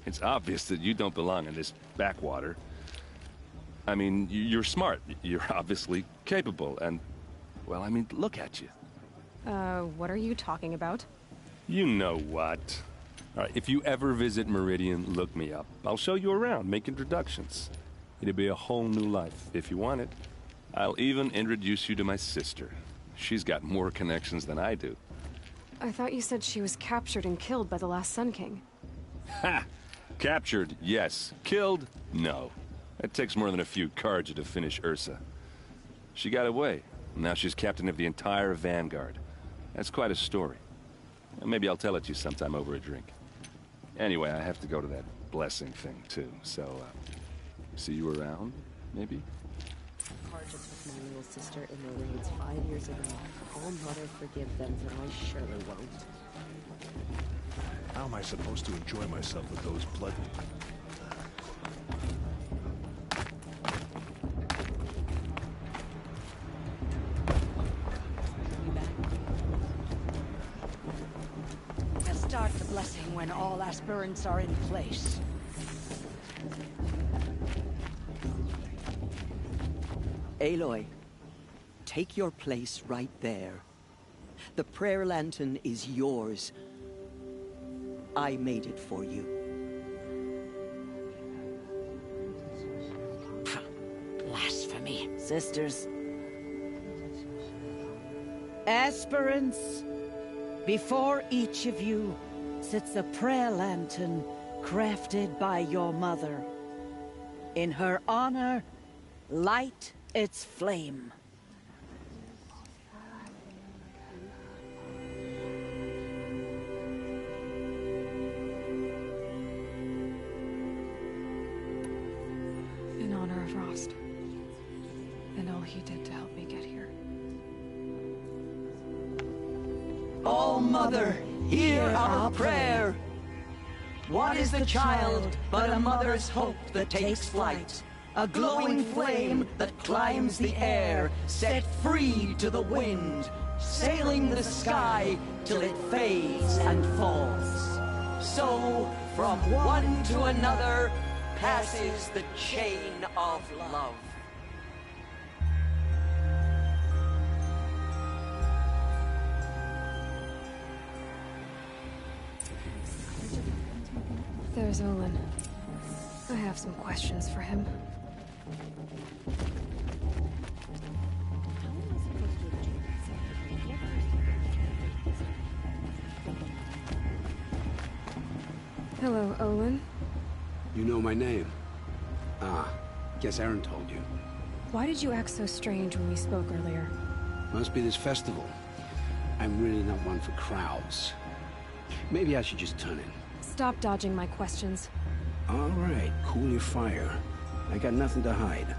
it's obvious that you don't belong in this backwater. I mean, you're smart. You're obviously capable, and, well, I mean, look at you. What are you talking about? You know what. All right, if you ever visit Meridian, look me up. I'll show you around, make introductions. It'll be a whole new life, if you want it. I'll even introduce you to my sister. She's got more connections than I do. I thought you said she was captured and killed by the last Sun King. Ha! Captured, yes. Killed, no. It takes more than a few Karja to finish Ursa. She got away. Now she's captain of the entire Vanguard. That's quite a story. Maybe I'll tell it to you sometime over a drink. Anyway, I have to go to that blessing thing, too. So, see you around, maybe? Carja took my little sister in their raids 5 years ago. I'll Mother forgive them, but I surely won't. How am I supposed to enjoy myself with those blood... Start the blessing when all aspirants are in place. Aloy, take your place right there. The prayer lantern is yours. I made it for you. Blasphemy. Sisters. Aspirants, before each of you sits a prayer lantern crafted by your mother. In her honor, light its flame. In honor of Rost. And all he did to help me get here. All Mother, hear our prayer. What is the child but a mother's hope that takes flight? A glowing flame that climbs the air, set free to the wind, sailing the sky till it fades and falls. So, from one to another, passes the chain of love. There's Olin. I have some questions for him. Hello, Olin. You know my name? Ah, guess Aaron told you. Why did you act so strange when we spoke earlier? Must be this festival. I'm really not one for crowds. Maybe I should just turn in. Stop dodging my questions. All right, cool your fire. I got nothing to hide.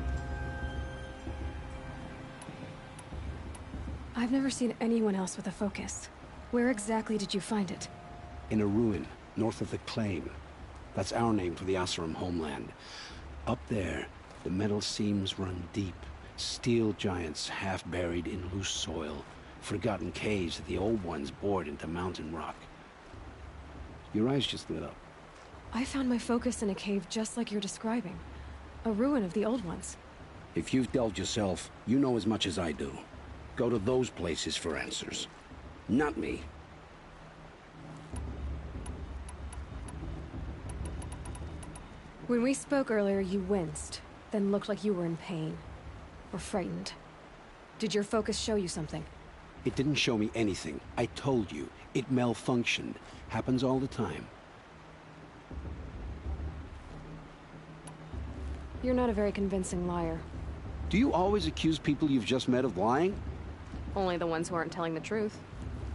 I've never seen anyone else with a focus. Where exactly did you find it? In a ruin, north of the Claim. That's our name for the Asuram homeland. Up there, the metal seams run deep. Steel giants half buried in loose soil. Forgotten caves that the old ones bored into mountain rock. Your eyes just lit up. I found my focus in a cave just like you're describing. A ruin of the old ones. If you've delved yourself, you know as much as I do. Go to those places for answers. Not me. When we spoke earlier, you winced, then looked like you were in pain. Or frightened. Did your focus show you something? It didn't show me anything. I told you. It malfunctioned. Happens all the time. You're not a very convincing liar. Do you always accuse people you've just met of lying? Only the ones who aren't telling the truth.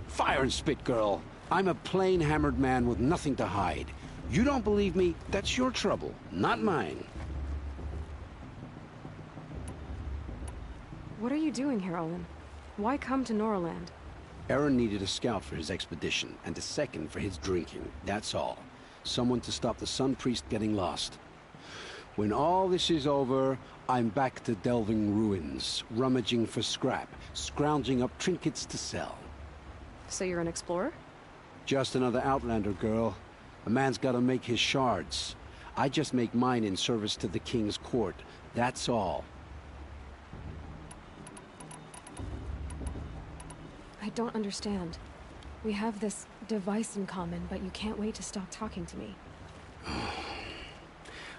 Fire and spit, girl. I'm a plain hammered man with nothing to hide. You don't believe me, that's your trouble, not mine. What are you doing here, Olin? Why come to Norland? Aaron needed a scout for his expedition, and a second for his drinking, that's all. Someone to stop the Sun Priest getting lost. When all this is over, I'm back to delving ruins, rummaging for scrap, scrounging up trinkets to sell. So you're an explorer? Just another Outlander, girl. A man's gotta make his shards. I just make mine in service to the King's court, that's all. I don't understand. We have this device in common, but you can't wait to stop talking to me.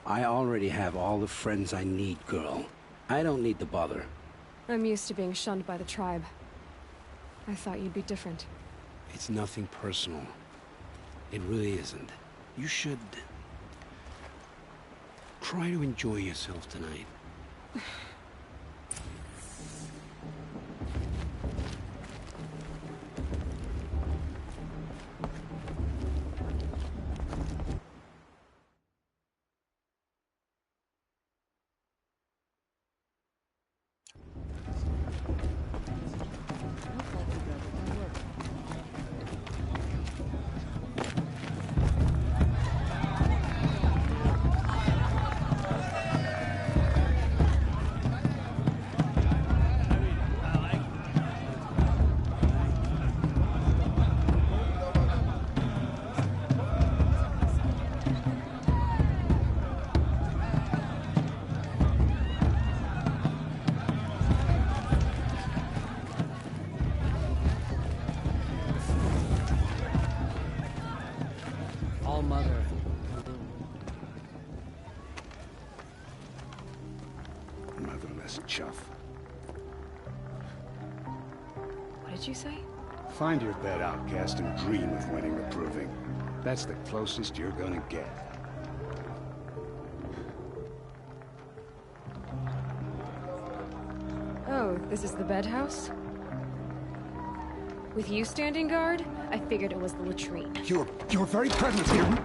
I already have all the friends I need, girl. I don't need the bother. I'm used to being shunned by the tribe. I thought you'd be different. It's nothing personal. It really isn't. You should... try to enjoy yourself tonight. useless chuff. What did you say? Find your bed, outcast, and dream of winning the proving. That's the closest you're gonna get. Oh, this is the bed house? With you standing guard, I figured it was the latrine. Your very presence here...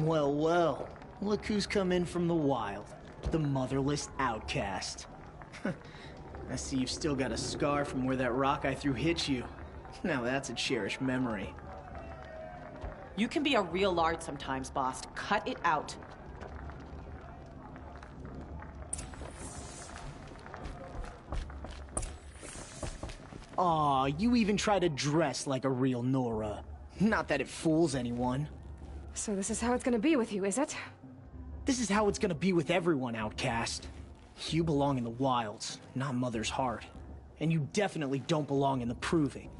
Well, well. Look who's come in from the wild. The motherless outcast. I see you've still got a scar from where that rock I threw hit you. Now that's a cherished memory. You can be a real lard sometimes, boss. Cut it out. Aw, you even try to dress like a real Nora. Not that it fools anyone. So this is how it's gonna be with you, is it? This is how it's gonna be with everyone, outcast. You belong in the wilds, not Mother's heart. And you definitely don't belong in the proving.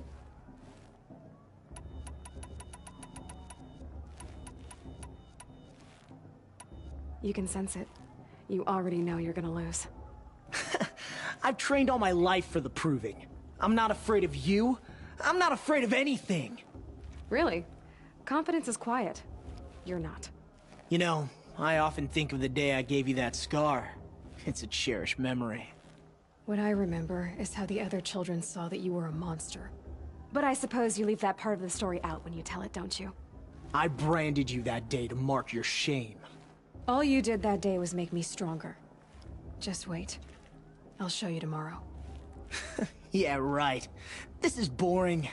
You can sense it. You already know you're gonna lose. I've trained all my life for the proving. I'm not afraid of you. I'm not afraid of anything. Really? Confidence is quiet. You're not. You know, I often think of the day I gave you that scar. It's a cherished memory. What I remember is how the other children saw that you were a monster. But I suppose you leave that part of the story out when you tell it, don't you? I branded you that day to mark your shame. All you did that day was make me stronger. Just wait. I'll show you tomorrow. Yeah, right. This is boring.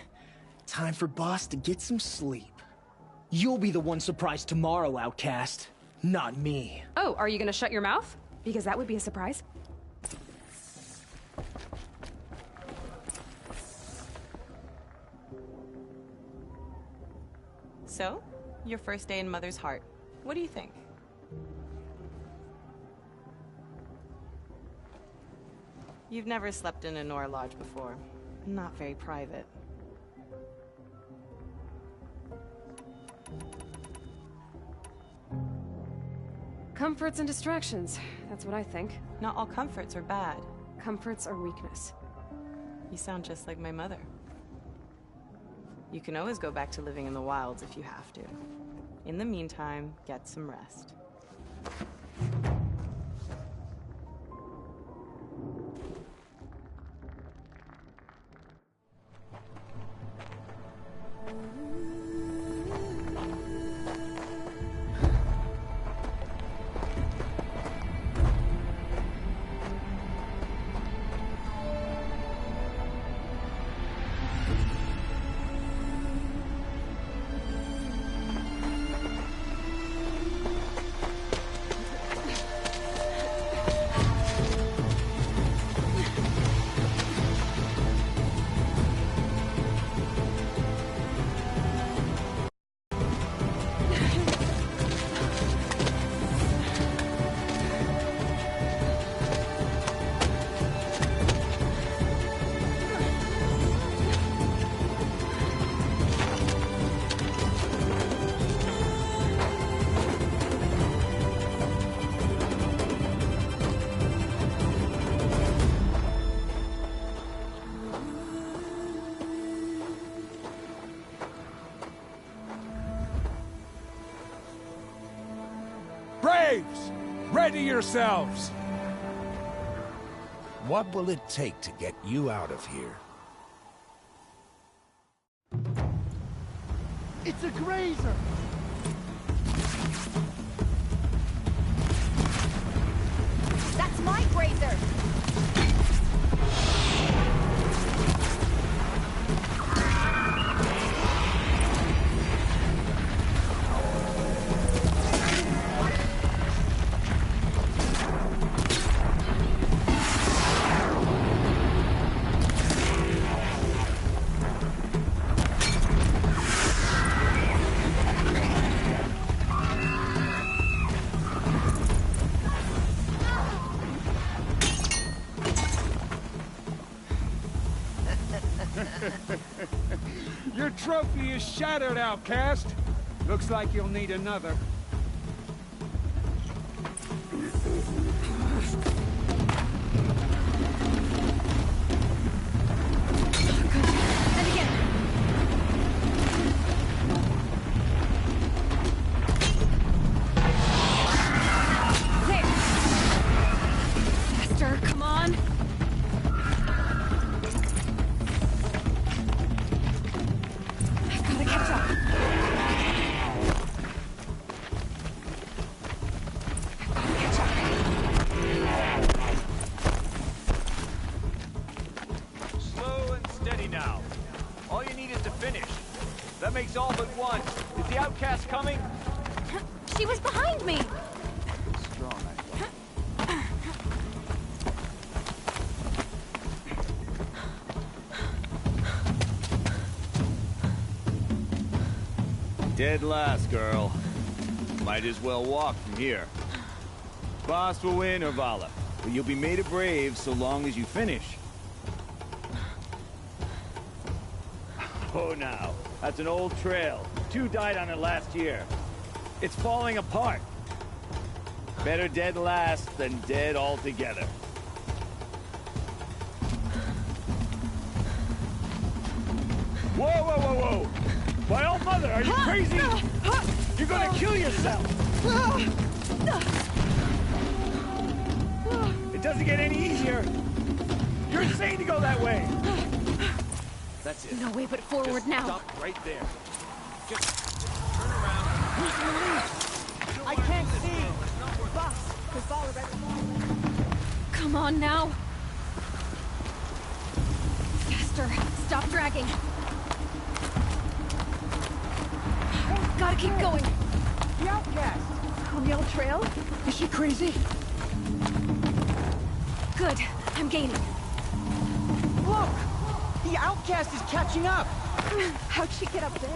Time for Boss to get some sleep. You'll be the one surprised tomorrow, outcast. Not me. Oh, are you gonna shut your mouth? Because that would be a surprise. So, your first day in Mother's heart. What do you think? You've never slept in a Nora lodge before. Not very private. Comforts and distractions. That's what I think. Not all comforts are bad. Comforts are weakness. You sound just like my mother. You can always go back to living in the wilds if you have to. In the meantime, get some rest. Braves! Ready yourselves! What will it take to get you out of here? It's a grazer! That's my grazer! You're Your trophy is shattered, outcast. Looks like you'll need another. And again. There. Faster, come on. I've got to catch up. Slow and steady now. All you need is to finish. That makes all but one. Is the outcast coming? She was behind me. Strong, Dead last, girl. Might as well walk from here. Boss will win or Vala, but you'll be made a brave so long as you finish. Oh, now. That's an old trail. 2 died on it last year. It's falling apart. Better dead last than dead altogether. Whoa, whoa, whoa, whoa! My old mother, are you crazy? You're gonna kill yourself! It doesn't get any easier! You're insane to go that way! That's it. No way but forward Just now. Stop right there. Just turn around. Who's gonna leave? I can't see. Boss, has Vala already? Come on now. Faster. Stop dragging. Gotta keep going. The outcast! On the old trail? Is she crazy? Good. I'm gaining. Look! The outcast is catching up! How'd she get up there?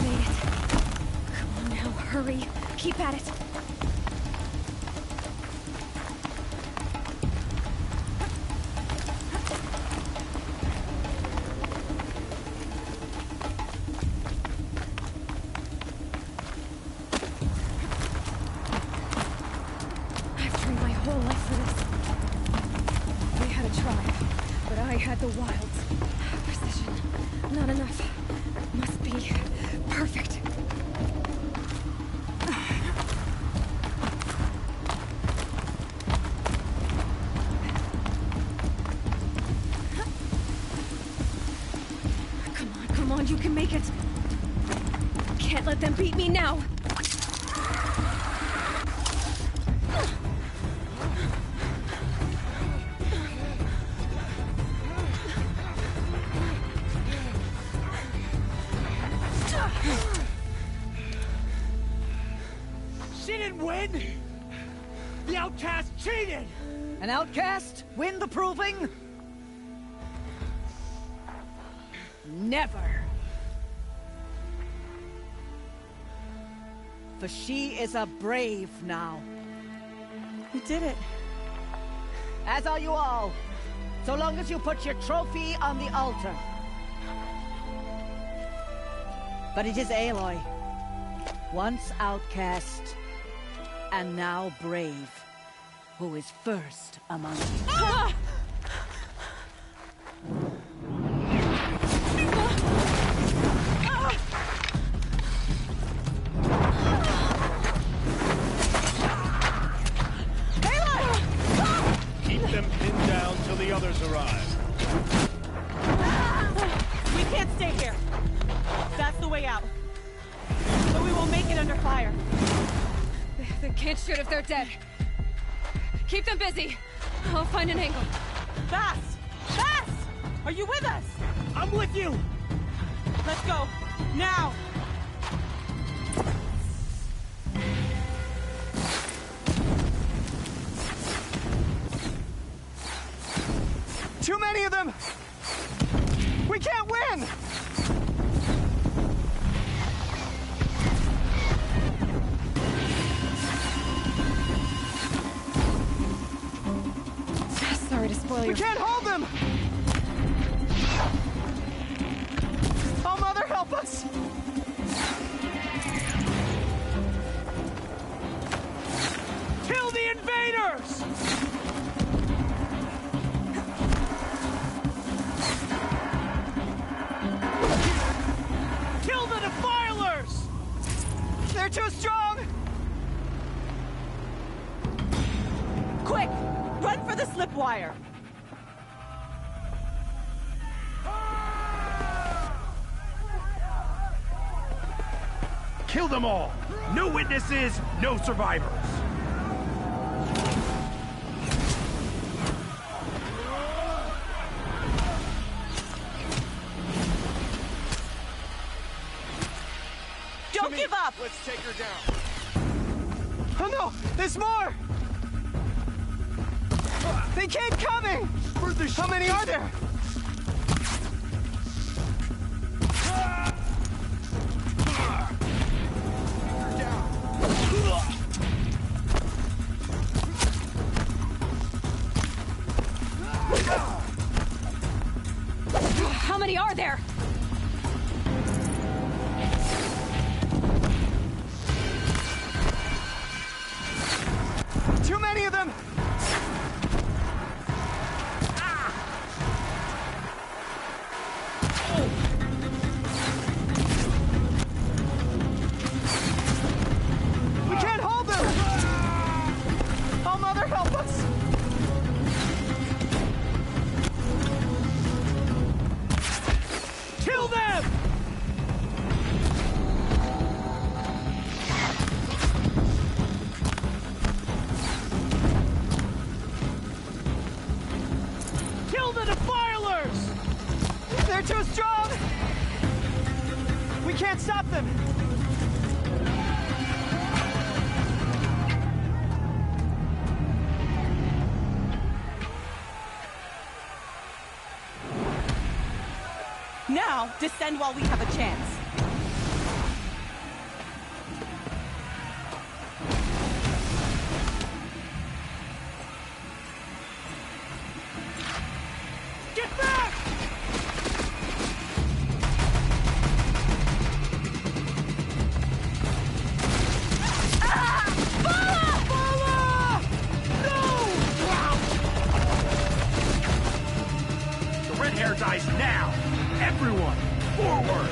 Made it. Come on now, hurry. Keep at it. I've trained my whole life for this. They had a tribe, but I had the wilds. Precision. Not enough. Must be perfect. Come on, you can make it. Can't let them beat me now. She didn't win! The outcast cheated! An outcast? Win the proving? Never. For she is a brave now. You did it. As are you all. So long as you put your trophy on the altar. But it is Aloy. Once outcast, and now brave, who is first among you. Ah! Keep them pinned down till the others arrive. We can't stay here. That's the way out. But we won't make it under fire. They can't shoot if they're dead. Keep them busy. I'll find an angle. Bass! Bass! Are you with us? I'm with you! Let's go. Now! Too many of them! We can't win! Sorry to spoil your... We can't hold them! Oh, Mother, help us! Kill the invaders! Kill the defilers! They're too strong! Quick! Run for the slip wire! Kill them all! No witnesses, no survivors! Don't give up! Let's take her down. Oh no! There's more! They keep coming! How many are there? How many are there? Too many of them! We can't hold them! Oh, Mother, help us! Kill them! Kill the defilers! They're too strong! We can't stop them! Now, descend while we have a chance. Get back! The red hair dies now! Everyone, forward!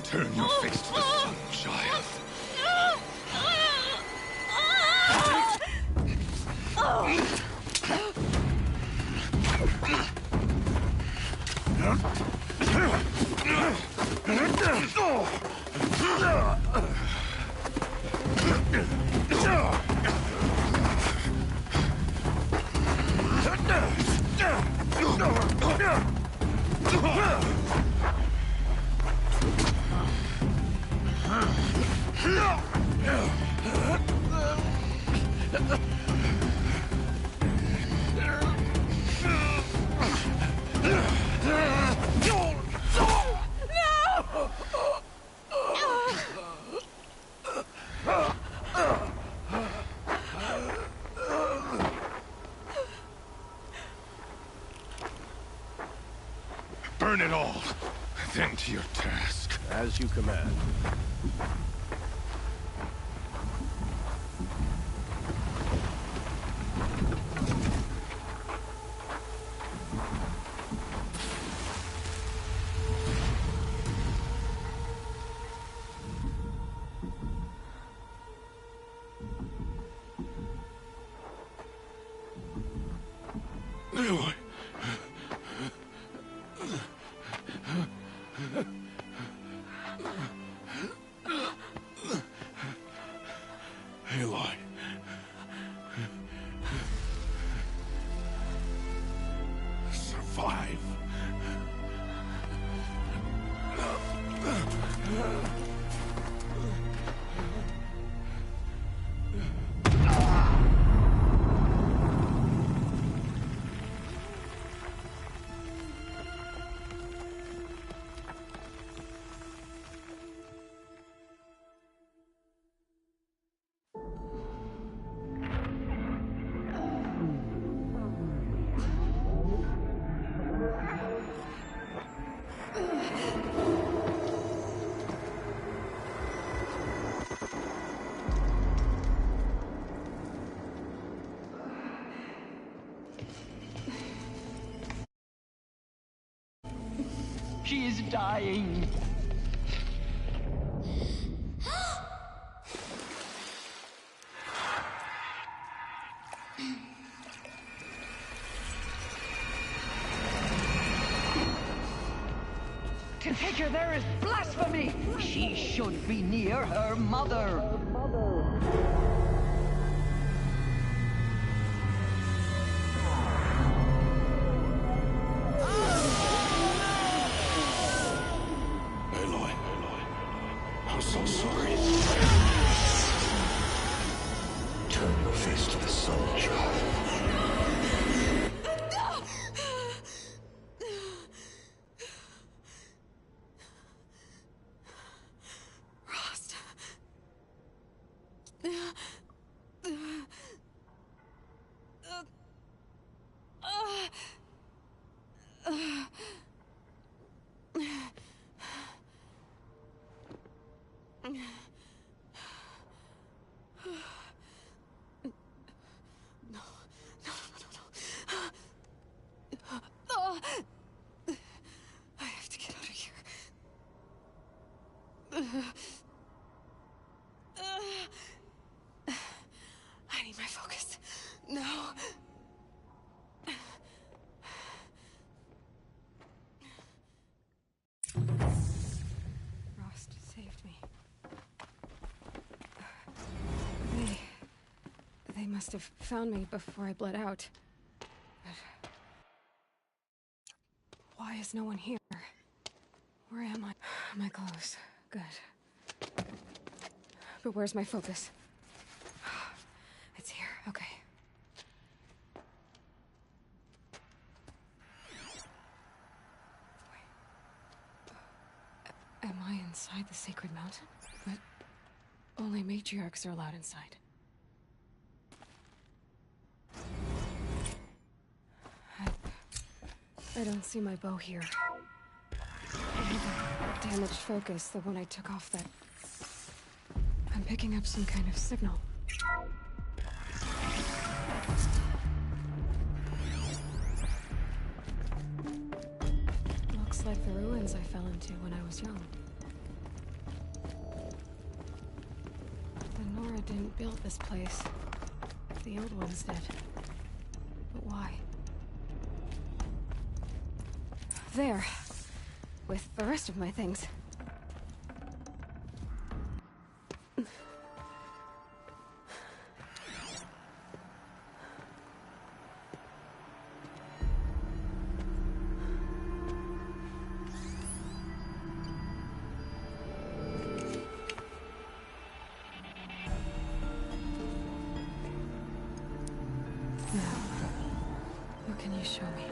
Turn your face to the sun, child. Burn it all, then to your task. As you command. Aloy. Aloy. Survive. She is dying. To take her there is blasphemy. She should be near her mother. Aloy. I'm so sorry. Turn your face to the sun, child. I have to get out of here. I need my focus. No. Rost saved me. They must have found me before I bled out. But why is no one here? Where am I? My clothes. Good. But where's my focus? It's here. Okay. Am I inside the sacred mountain? But only matriarchs are allowed inside. I don't see my bow here. I have a damaged focus, the one I took off that... I'm picking up some kind of signal. Looks like the ruins I fell into when I was young. didn't build this place. The old ones did. But why? There. With the rest of my things. What can you show me?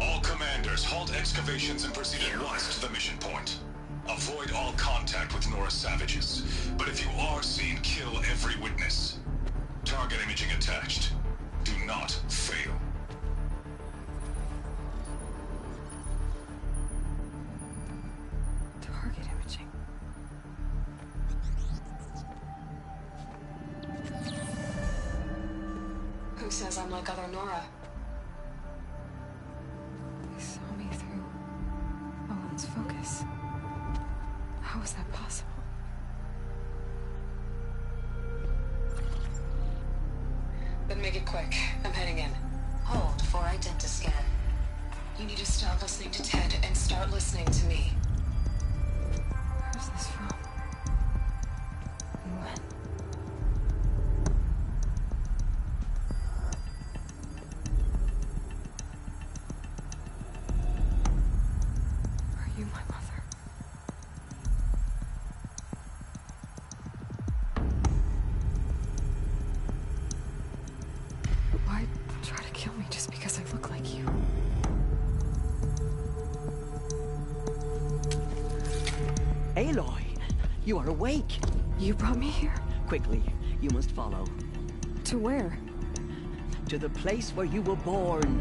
All commanders, halt excavations and proceed at once to the mission point. Avoid all contact with Nora savages, but if you are seen, kill every witness. Target imaging attached. Do not fail. Target imaging. Who says I'm like other Nora? They saw me through Owen's focus. How is that possible? Then make it quick. I'm heading in. Hold for identiscan. You need to stop listening to Ted and start listening to me. Where's this from? And when? Are you my mother? Why try to kill me just because I look like you? Aloy, you are awake. You brought me here? Quickly, you must follow. To where? To the place where you were born.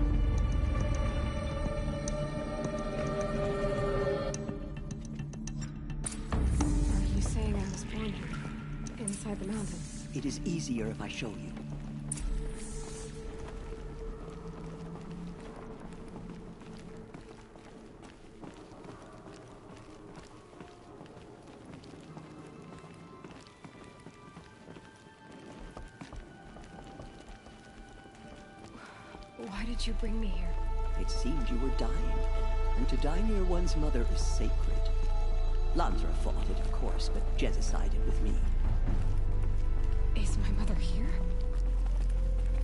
Are you saying I was born here? Inside the mountain? It is easier if I show you. Why did you bring me here? It seemed you were dying, and to die near one's mother is sacred. Lantra fought it, of course, but Jezza sided with me. Is my mother here?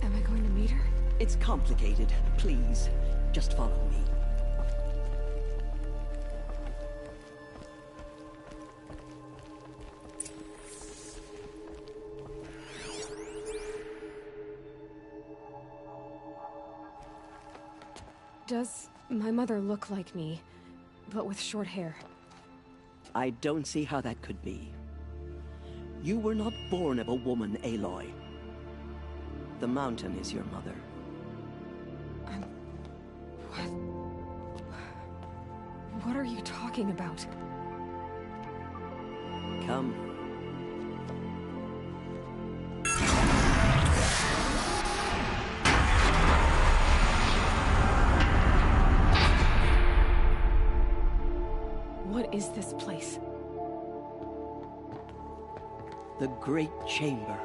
Am I going to meet her? It's complicated. Please, just follow me. Does my mother look like me, but with short hair? I don't see how that could be. You were not born of a woman, Aloy. The mountain is your mother. What are you talking about? Come. What is this place? The Great Chamber,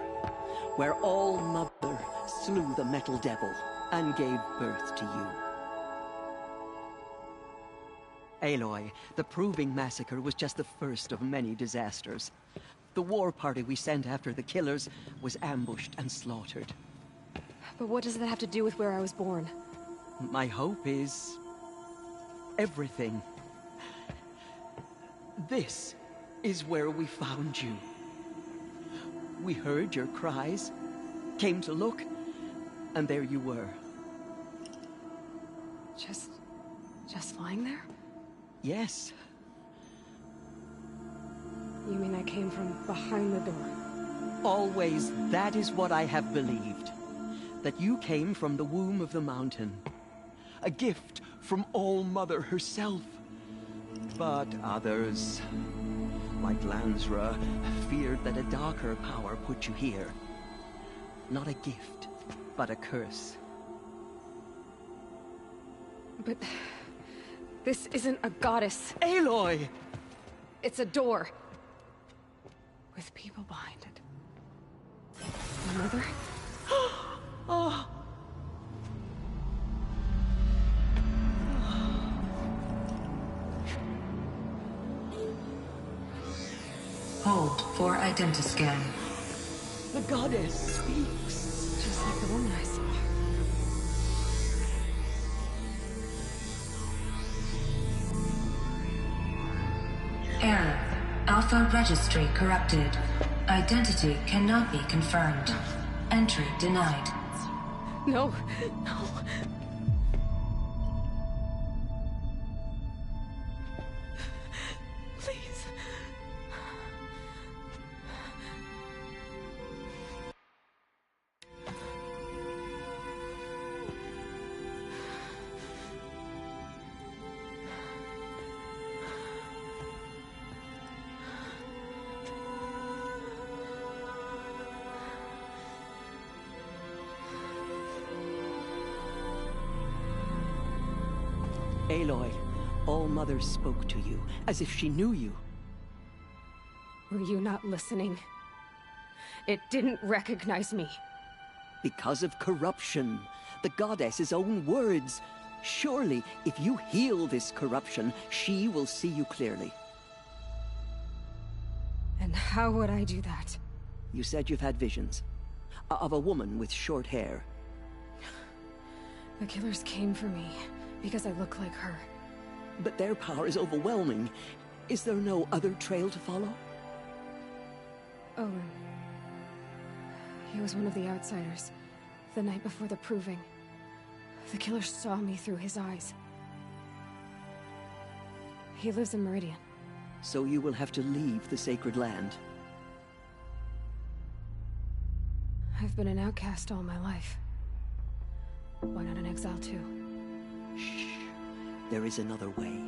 where All Mother slew the Metal Devil and gave birth to you. Aloy, the Proving Massacre was just the first of many disasters. The war party we sent after the killers was ambushed and slaughtered. But what does that have to do with where I was born? My hope is everything. This is where we found you. We heard your cries, came to look, and there you were. Just lying there? Yes. You mean I came from behind the door? Always, that is what I have believed. That you came from the womb of the mountain. A gift from All Mother herself. But others like Lansra, feared that a darker power put you here. Not a gift, but a curse. But this isn't a goddess. Aloy! It's a door. With people behind it. My mother? Oh! Hold for identiscan. The goddess speaks. Just like the woman I saw. Error. Alpha registry corrupted. Identity cannot be confirmed. Entry denied. No, no. Please. Aloy, All-Mother spoke to you, as if she knew you. Were you not listening? It didn't recognize me. Because of corruption. The goddess's own words. Surely, if you heal this corruption, she will see you clearly. And how would I do that? You said you've had visions. Of a woman with short hair. The killers came for me because I look like her. But their power is overwhelming. Is there no other trail to follow? Owen. He was one of the outsiders. The night before the proving. The killer saw me through his eyes. He lives in Meridian. So you will have to leave the sacred land. I've been an outcast all my life. Why not an exile too? Shh. There is another way.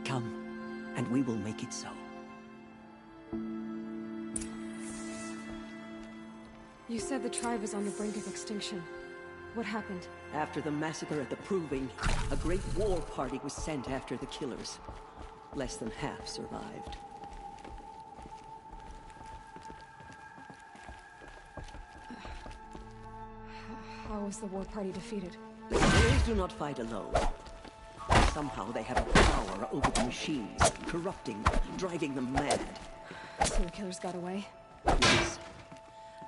Come, and we will make it so. You said the tribe was on the brink of extinction. What happened? After the massacre at the Proving, a great war party was sent after the killers. Less than half survived. How was the war party defeated? The killers do not fight alone. Somehow they have a power over the machines, corrupting them, driving them mad. So the killers got away? Yes.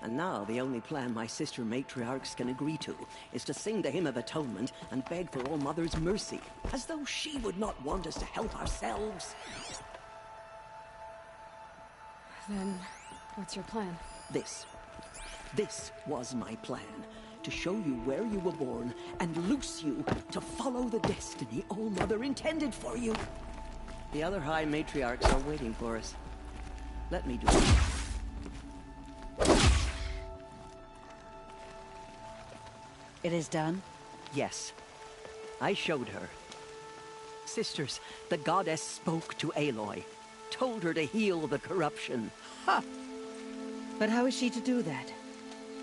And now the only plan my sister matriarchs can agree to is to sing the Hymn of Atonement and beg for All-Mother's mercy, as though she would not want us to help ourselves. Then, what's your plan? This was my plan. To show you where you were born and loose you to follow the destiny All-Mother intended for you. The other High Matriarchs are waiting for us. Let me do it. It is done? Yes. I showed her. Sisters, the goddess spoke to Aloy. Told her to heal the corruption. Ha! But how is she to do that?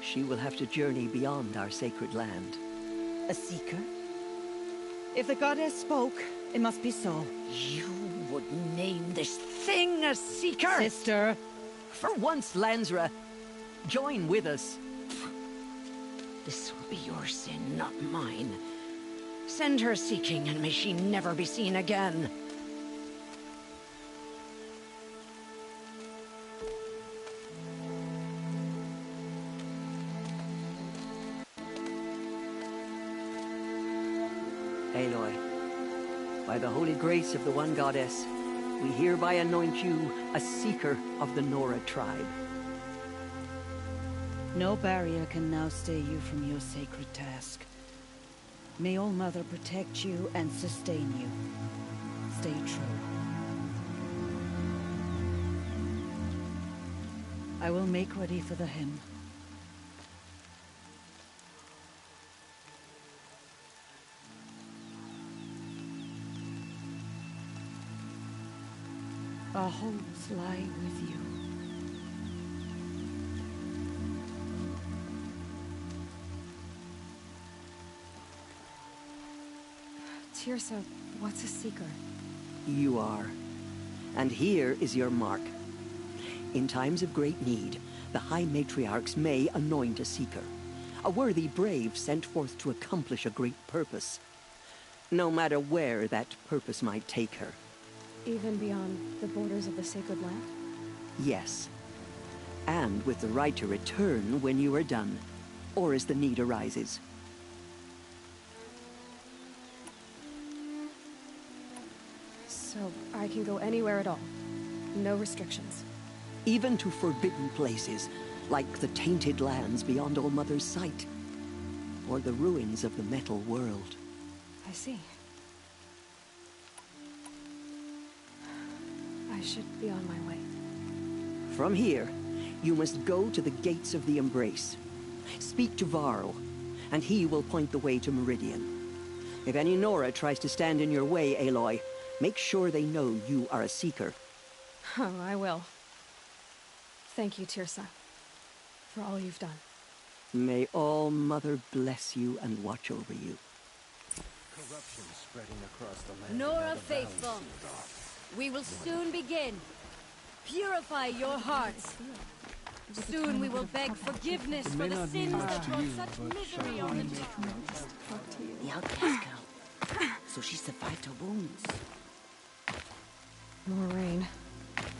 She will have to journey beyond our sacred land. A seeker? If the goddess spoke, it must be so. You would name this thing a seeker? Sister! For once, Lansra, join with us. This will be your sin, not mine. Send her seeking, and may she never be seen again. Aloy, by the holy grace of the one goddess, we hereby anoint you a seeker of the Nora tribe. No barrier can now stay you from your sacred task. May All-Mother protect you and sustain you. Stay true. I will make ready for the hymn. our hopes lie with you. Tirsa, what's a seeker? You are. And here is your mark. In times of great need, the High Matriarchs may anoint a seeker. A worthy brave sent forth to accomplish a great purpose. No matter where that purpose might take her. Even beyond the borders of the sacred land? Yes. And with the right to return when you are done, or as the need arises. So I can go anywhere at all? No restrictions? Even to forbidden places, like the tainted lands beyond All-Mother's sight. Or the ruins of the metal world. I see. I should be on my way. From here, you must go to the gates of the Embrace. Speak to Varl, and he will point the way to Meridian. If any Nora tries to stand in your way, Aloy, make sure they know you are a Seeker. Oh, I will. Thank you, Tirsa, for all you've done. May All-Mother bless you and watch over you. Corruption spreading across the land. Nora Faithful, we will soon begin. Purify your hearts. Soon we will beg forgiveness for the sins that brought such misery on the town. The outcast girl. So she survived her wounds. More rain.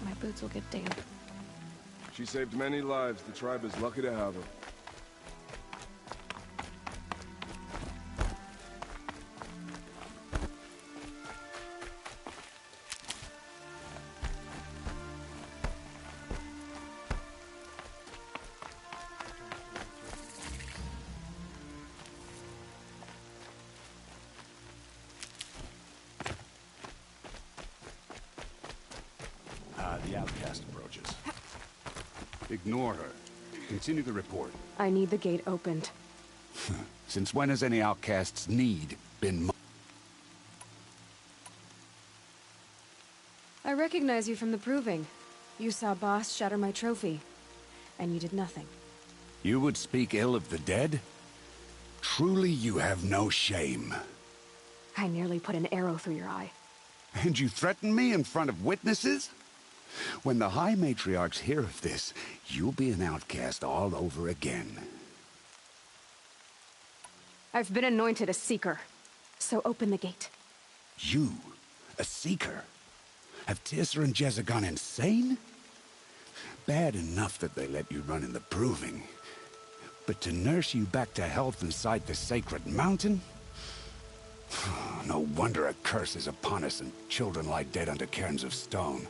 My boots will get damp. She saved many lives. The tribe is lucky to have her. The outcast approaches. Ignore her. Continue the report. I need the gate opened. Since when has any outcast's need been I recognize you from the proving. You saw Boss shatter my trophy. And you did nothing. You would speak ill of the dead? Truly you have no shame. I nearly put an arrow through your eye. And you threaten me in front of witnesses? When the High Matriarchs hear of this, you'll be an outcast all over again. I've been anointed a Seeker. So open the gate. You? A Seeker? Have Tirsa and Jezza gone insane? Bad enough that they let you run in the proving. But to nurse you back to health inside the sacred mountain? No wonder a curse is upon us and children lie dead under cairns of stone.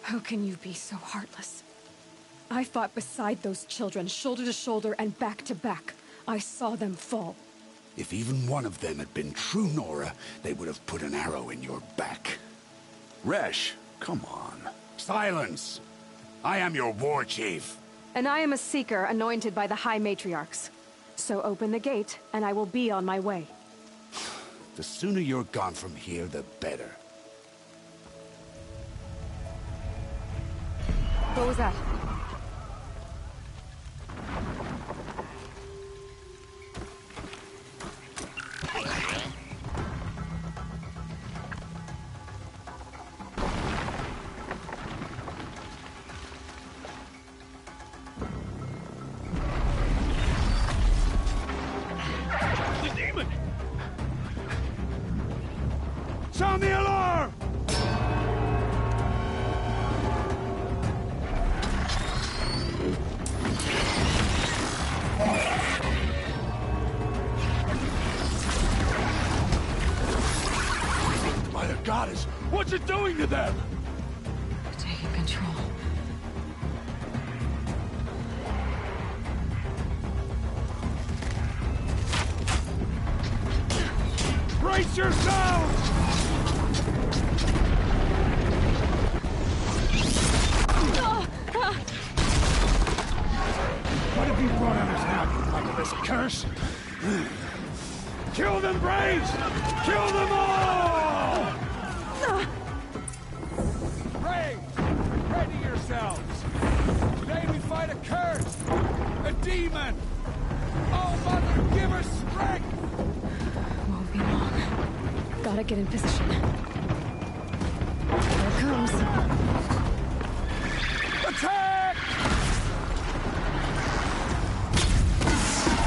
How can you be so heartless? I fought beside those children, shoulder to shoulder and back to back. I saw them fall. If even one of them had been true Nora, they would have put an arrow in your back. Resh, come on. Silence! I am your war chief. And I am a Seeker anointed by the High Matriarchs. So open the gate, and I will be on my way. The sooner you're gone from here, the better. What was that? The demon! Sound the alarm! By the goddess, what's it doing to them? Taking control. Brace yourselves! What have you brought on us now, under this curse? Kill them, Braves! Kill them all! demon! Oh, Mother, give her strength! Won't be long. Gotta get in position. Here it comes. Attack!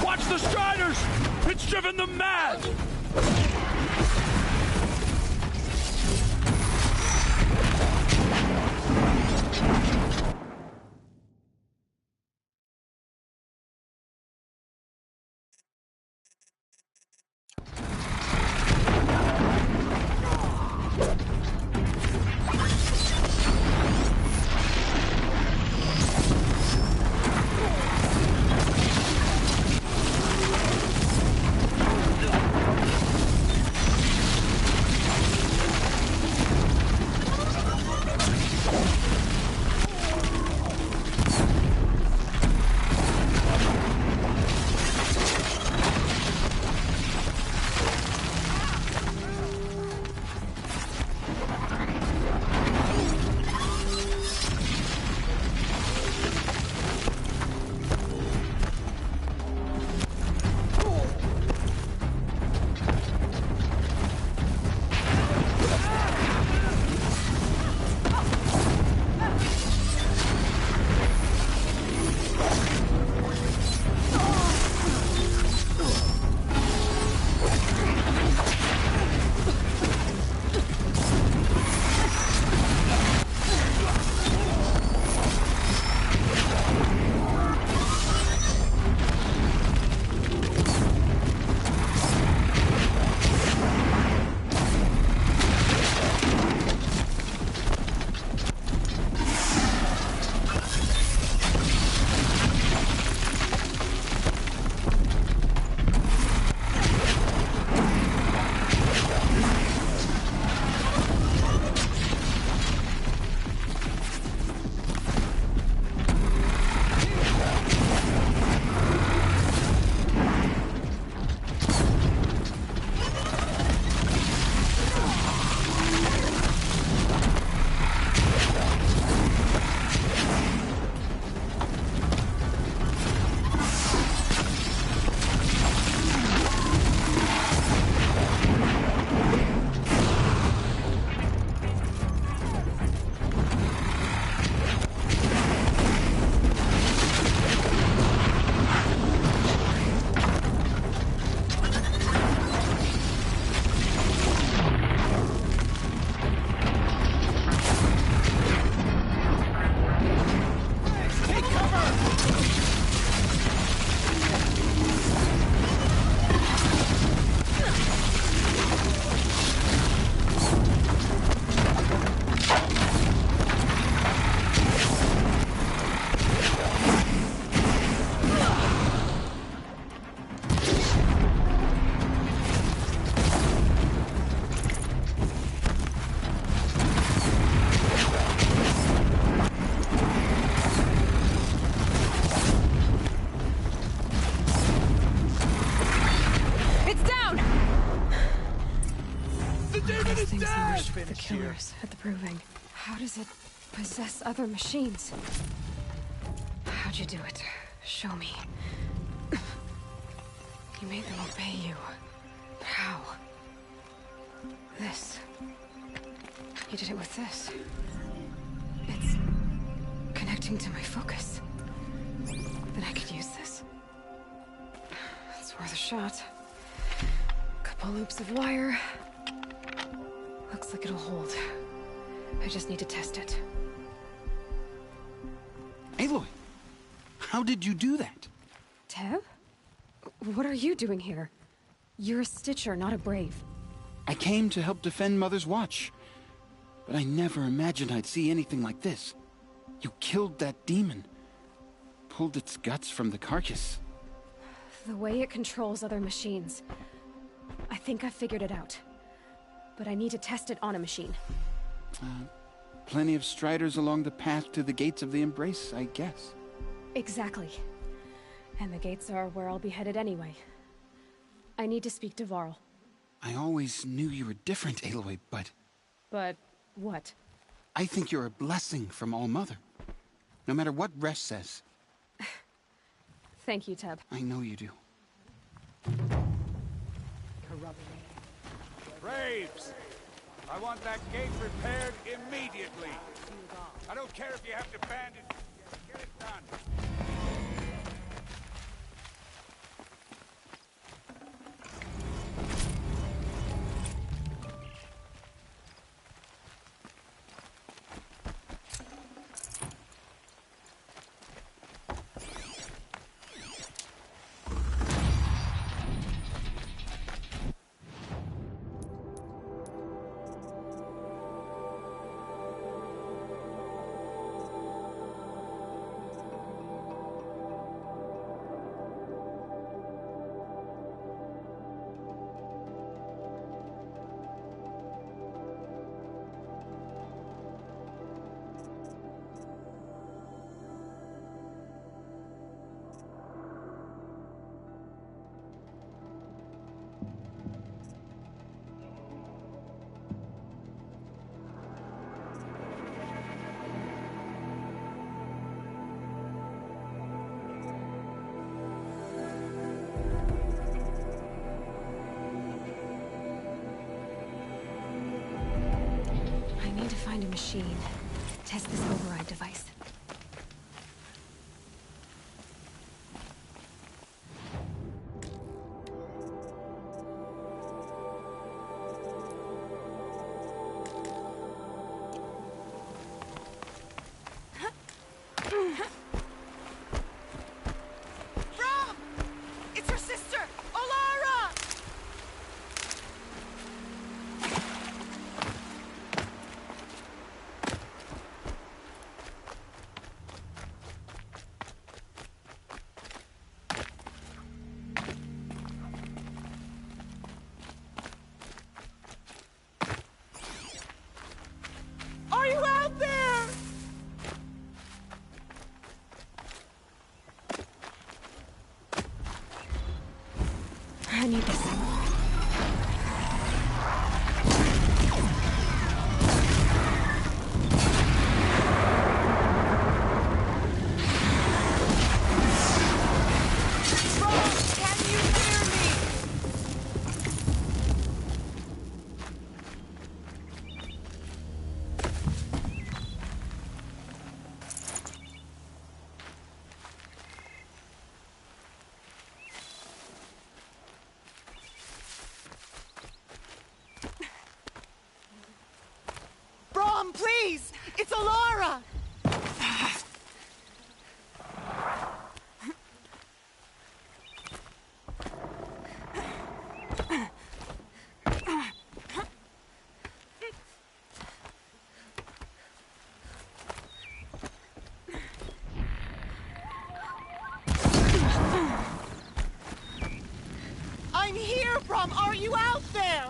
Watch the Striders! It's driven them mad! The killers at the Proving. How does it possess other machines? How'd you do it? Show me. You made them obey you. How? This. You did it with this. It's connecting to my focus. Then I could use this. It's worth a shot. Couple loops of wire. Looks like it'll hold. I just need to test it. Aloy! How did you do that? Tev? What are you doing here? You're a Stitcher, not a Brave. I came to help defend Mother's Watch. But I never imagined I'd see anything like this. You killed that demon. Pulled its guts from the carcass. The way it controls other machines. I think I figured it out. But I need to test it on a machine. Plenty of Striders along the path to the gates of the Embrace, I guess. Exactly. And the gates are where I'll be headed anyway. I need to speak to Varl. I always knew you were different, Aloy, but... But what? I think you're a blessing from All-Mother. No matter what Resh says. Thank you, Teb. I know you do. Braves! I want that gate repaired immediately. I don't care if you have to bandage. Get it done. I need to find a machine. Test this override device. Rom! It's her sister, Olara! Are you out there? I need this. Brom, please! It's Olara! I'm here, Brom! Are you out there?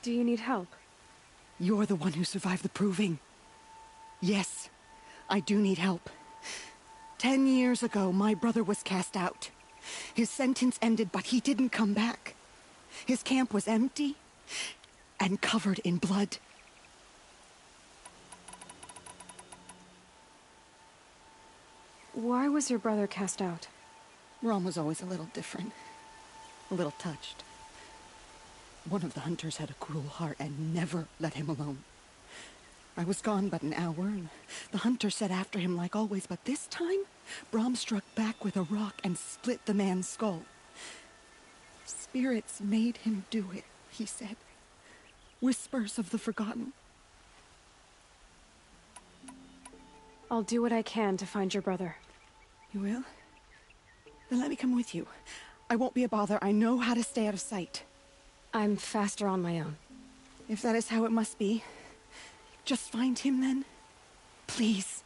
Do you need help? You're the one who survived the proving. Yes, I do need help. 10 years ago, my brother was cast out. His sentence ended, but he didn't come back. His camp was empty and covered in blood. Why was your brother cast out? Rom was always a little different. A little touched. One of the hunters had a cruel heart and never let him alone. I was gone but an hour, and the hunter set after him like always, but this time, Brom struck back with a rock and split the man's skull. Spirits made him do it, he said. Whispers of the forgotten. I'll do what I can to find your brother. You will? Then let me come with you. I won't be a bother. I know how to stay out of sight. I'm faster on my own. If that is how it must be, just find him then. Please.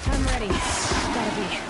I'm ready. Gotta be.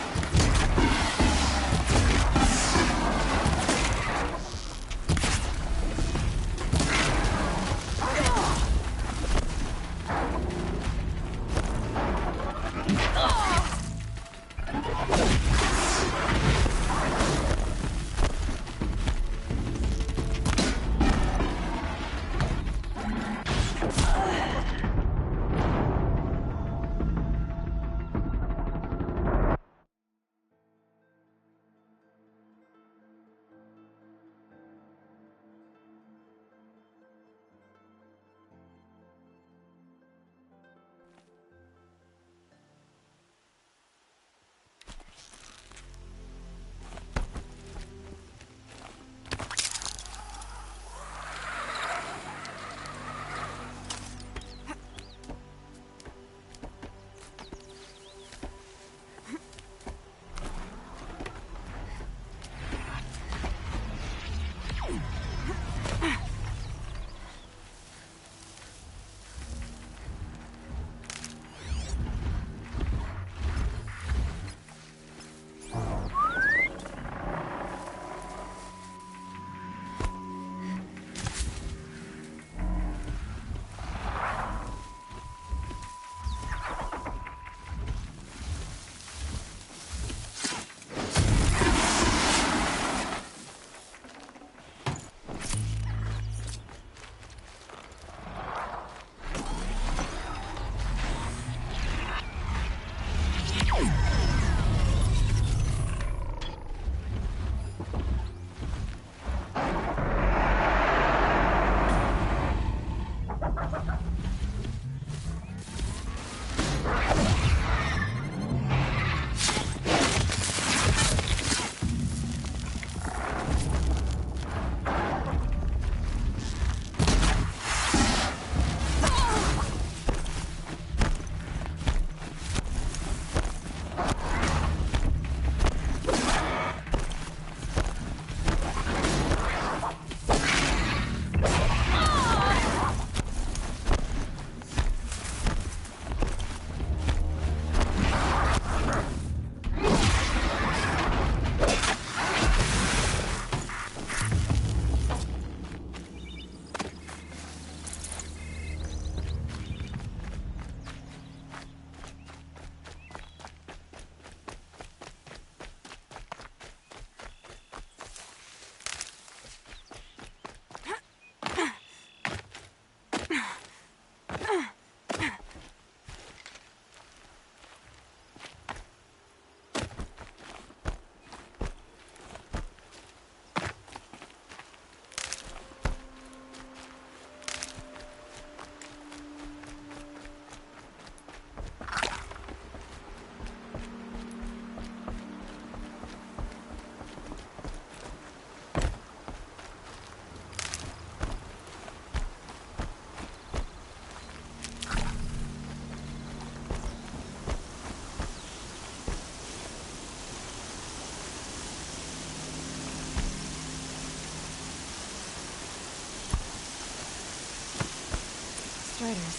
Striders.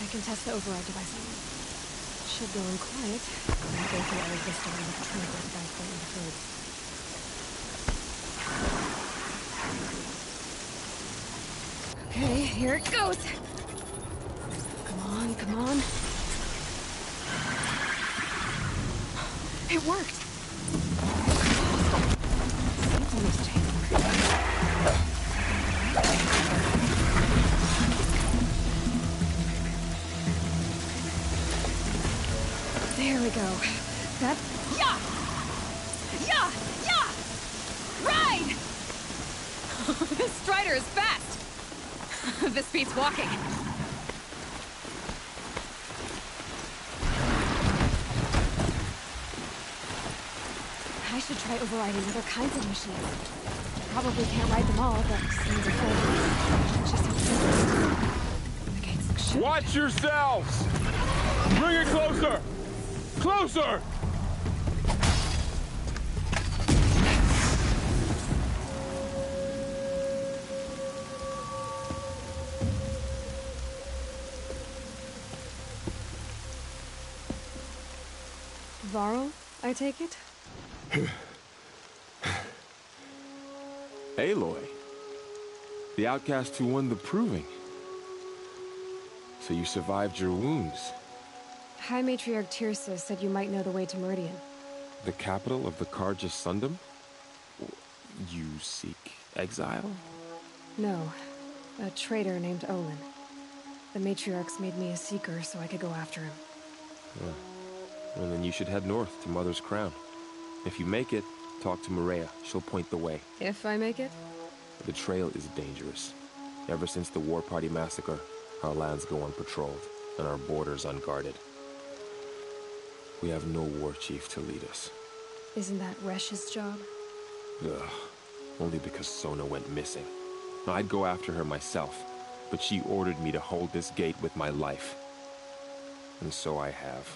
I can test the override device on them. Should go in quiet, and go through all of this door with tranquil guys going into food. Okay, here it goes! Come on, come on. It worked! It's almost there we go. That... Yeah! Yeah! Yeah! Ride! This Strider is fast! This beats walking. I should try overriding other kinds of machines. Probably can't ride them all, but seems a full. Just the gates look shut. Watch yourselves! Bring it closer! Closer! Varl, I take it? Aloy. The outcast who won the proving. So you survived your wounds. High Matriarch Tirsa said you might know the way to Meridian. The capital of the Carja Sundom? You seek exile? No. A traitor named Olin. The Matriarchs made me a seeker so I could go after him. Well, then you should head north to Mother's Crown. If you make it, talk to Maria. She'll point the way. If I make it? The trail is dangerous. Ever since the War Party massacre, our lands go unpatrolled, and our borders unguarded. We have no war chief to lead us. Isn't that Resh's job? Ugh. Only because Sona went missing. I'd go after her myself, but she ordered me to hold this gate with my life. And so I have.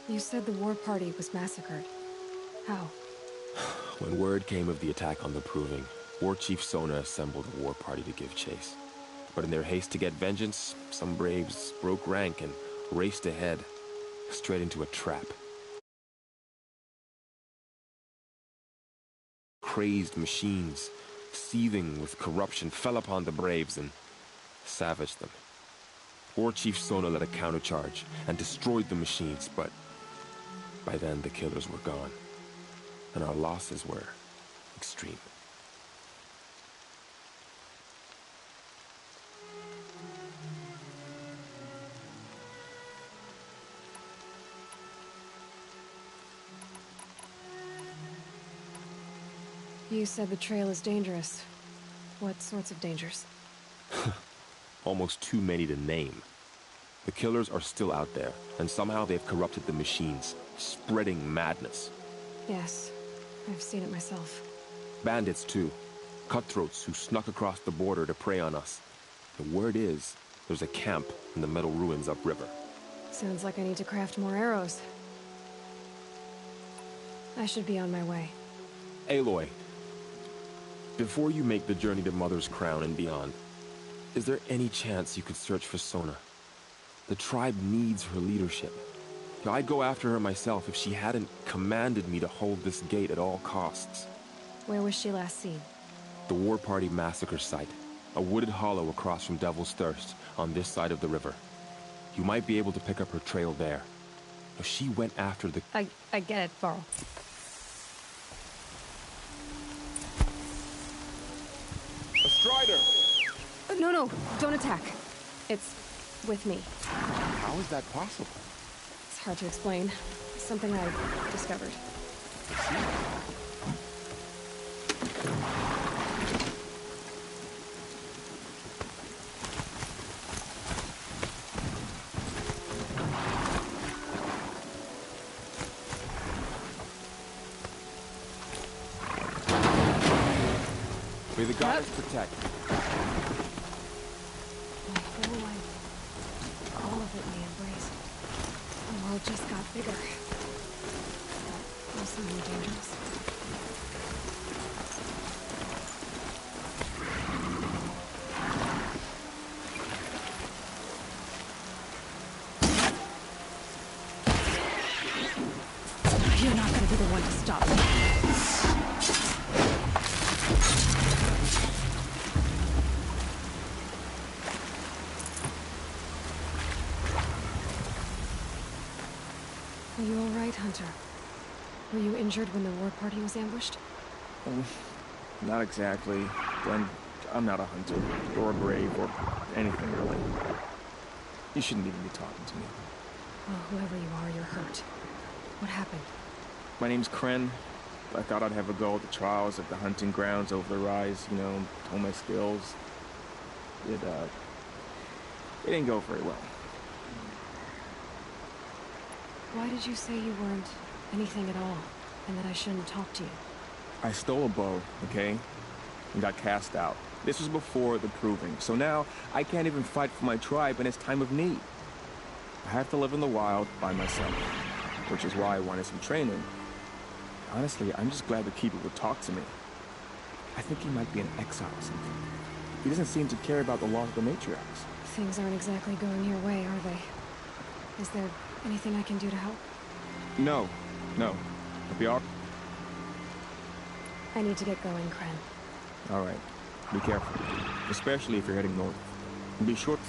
You said the War Party was massacred. How? When word came of the attack on the Proving, War Chief Sona assembled a war party to give chase. But in their haste to get vengeance, some braves broke rank and raced ahead, straight into a trap. Crazed machines, seething with corruption, fell upon the braves and savaged them. War Chief Sona led a countercharge and destroyed the machines, but by then the killers were gone, and our losses were extreme. You said the trail is dangerous. What sorts of dangers? Almost too many to name. The killers are still out there, and somehow they've corrupted the machines, spreading madness. Yes, I've seen it myself. Bandits, too. Cutthroats who snuck across the border to prey on us. The word is, there's a camp in the metal ruins upriver. Sounds like I need to craft more arrows. I should be on my way. Aloy, before you make the journey to Mother's Crown and beyond, is there any chance you could search for Sona? The tribe needs her leadership. I'd go after her myself if she hadn't commanded me to hold this gate at all costs. Where was she last seen? The War Party massacre site. A wooded hollow across from Devil's Thirst, on this side of the river. You might be able to pick up her trail there. She went after the... I get it, Varl. A Strider! No, don't attack. It's with me. How is that possible? It's hard to explain. Something I discovered. May the goddess protect. My whole life, all of it we embraced. The world just got bigger. Also more dangerous. be the one to stop me. Are you all right, Hunter? Were you injured when the war party was ambushed? Not exactly. I'm not a hunter, or a brave, or anything really. You shouldn't even be talking to me. Well, whoever you are, you're hurt. What happened? My name's Kren. I thought I'd have a go at the trials at the hunting grounds over the rise, you know, hone my skills. It didn't go very well. Why did you say you weren't anything at all, and that I shouldn't talk to you? I stole a bow, okay? And got cast out. This was before the proving, so now I can't even fight for my tribe in its time of need. I have to live in the wild by myself, which is why I wanted some training. Honestly, I'm just glad the Keeper would talk to me. I think he might be in exile or something. He doesn't seem to care about the loss of the matriarchs. Things aren't exactly going your way, are they? Is there anything I can do to help? No. I'll be all... I need to get going, Kren. All right. Be careful. Especially if you're heading north. And be sure...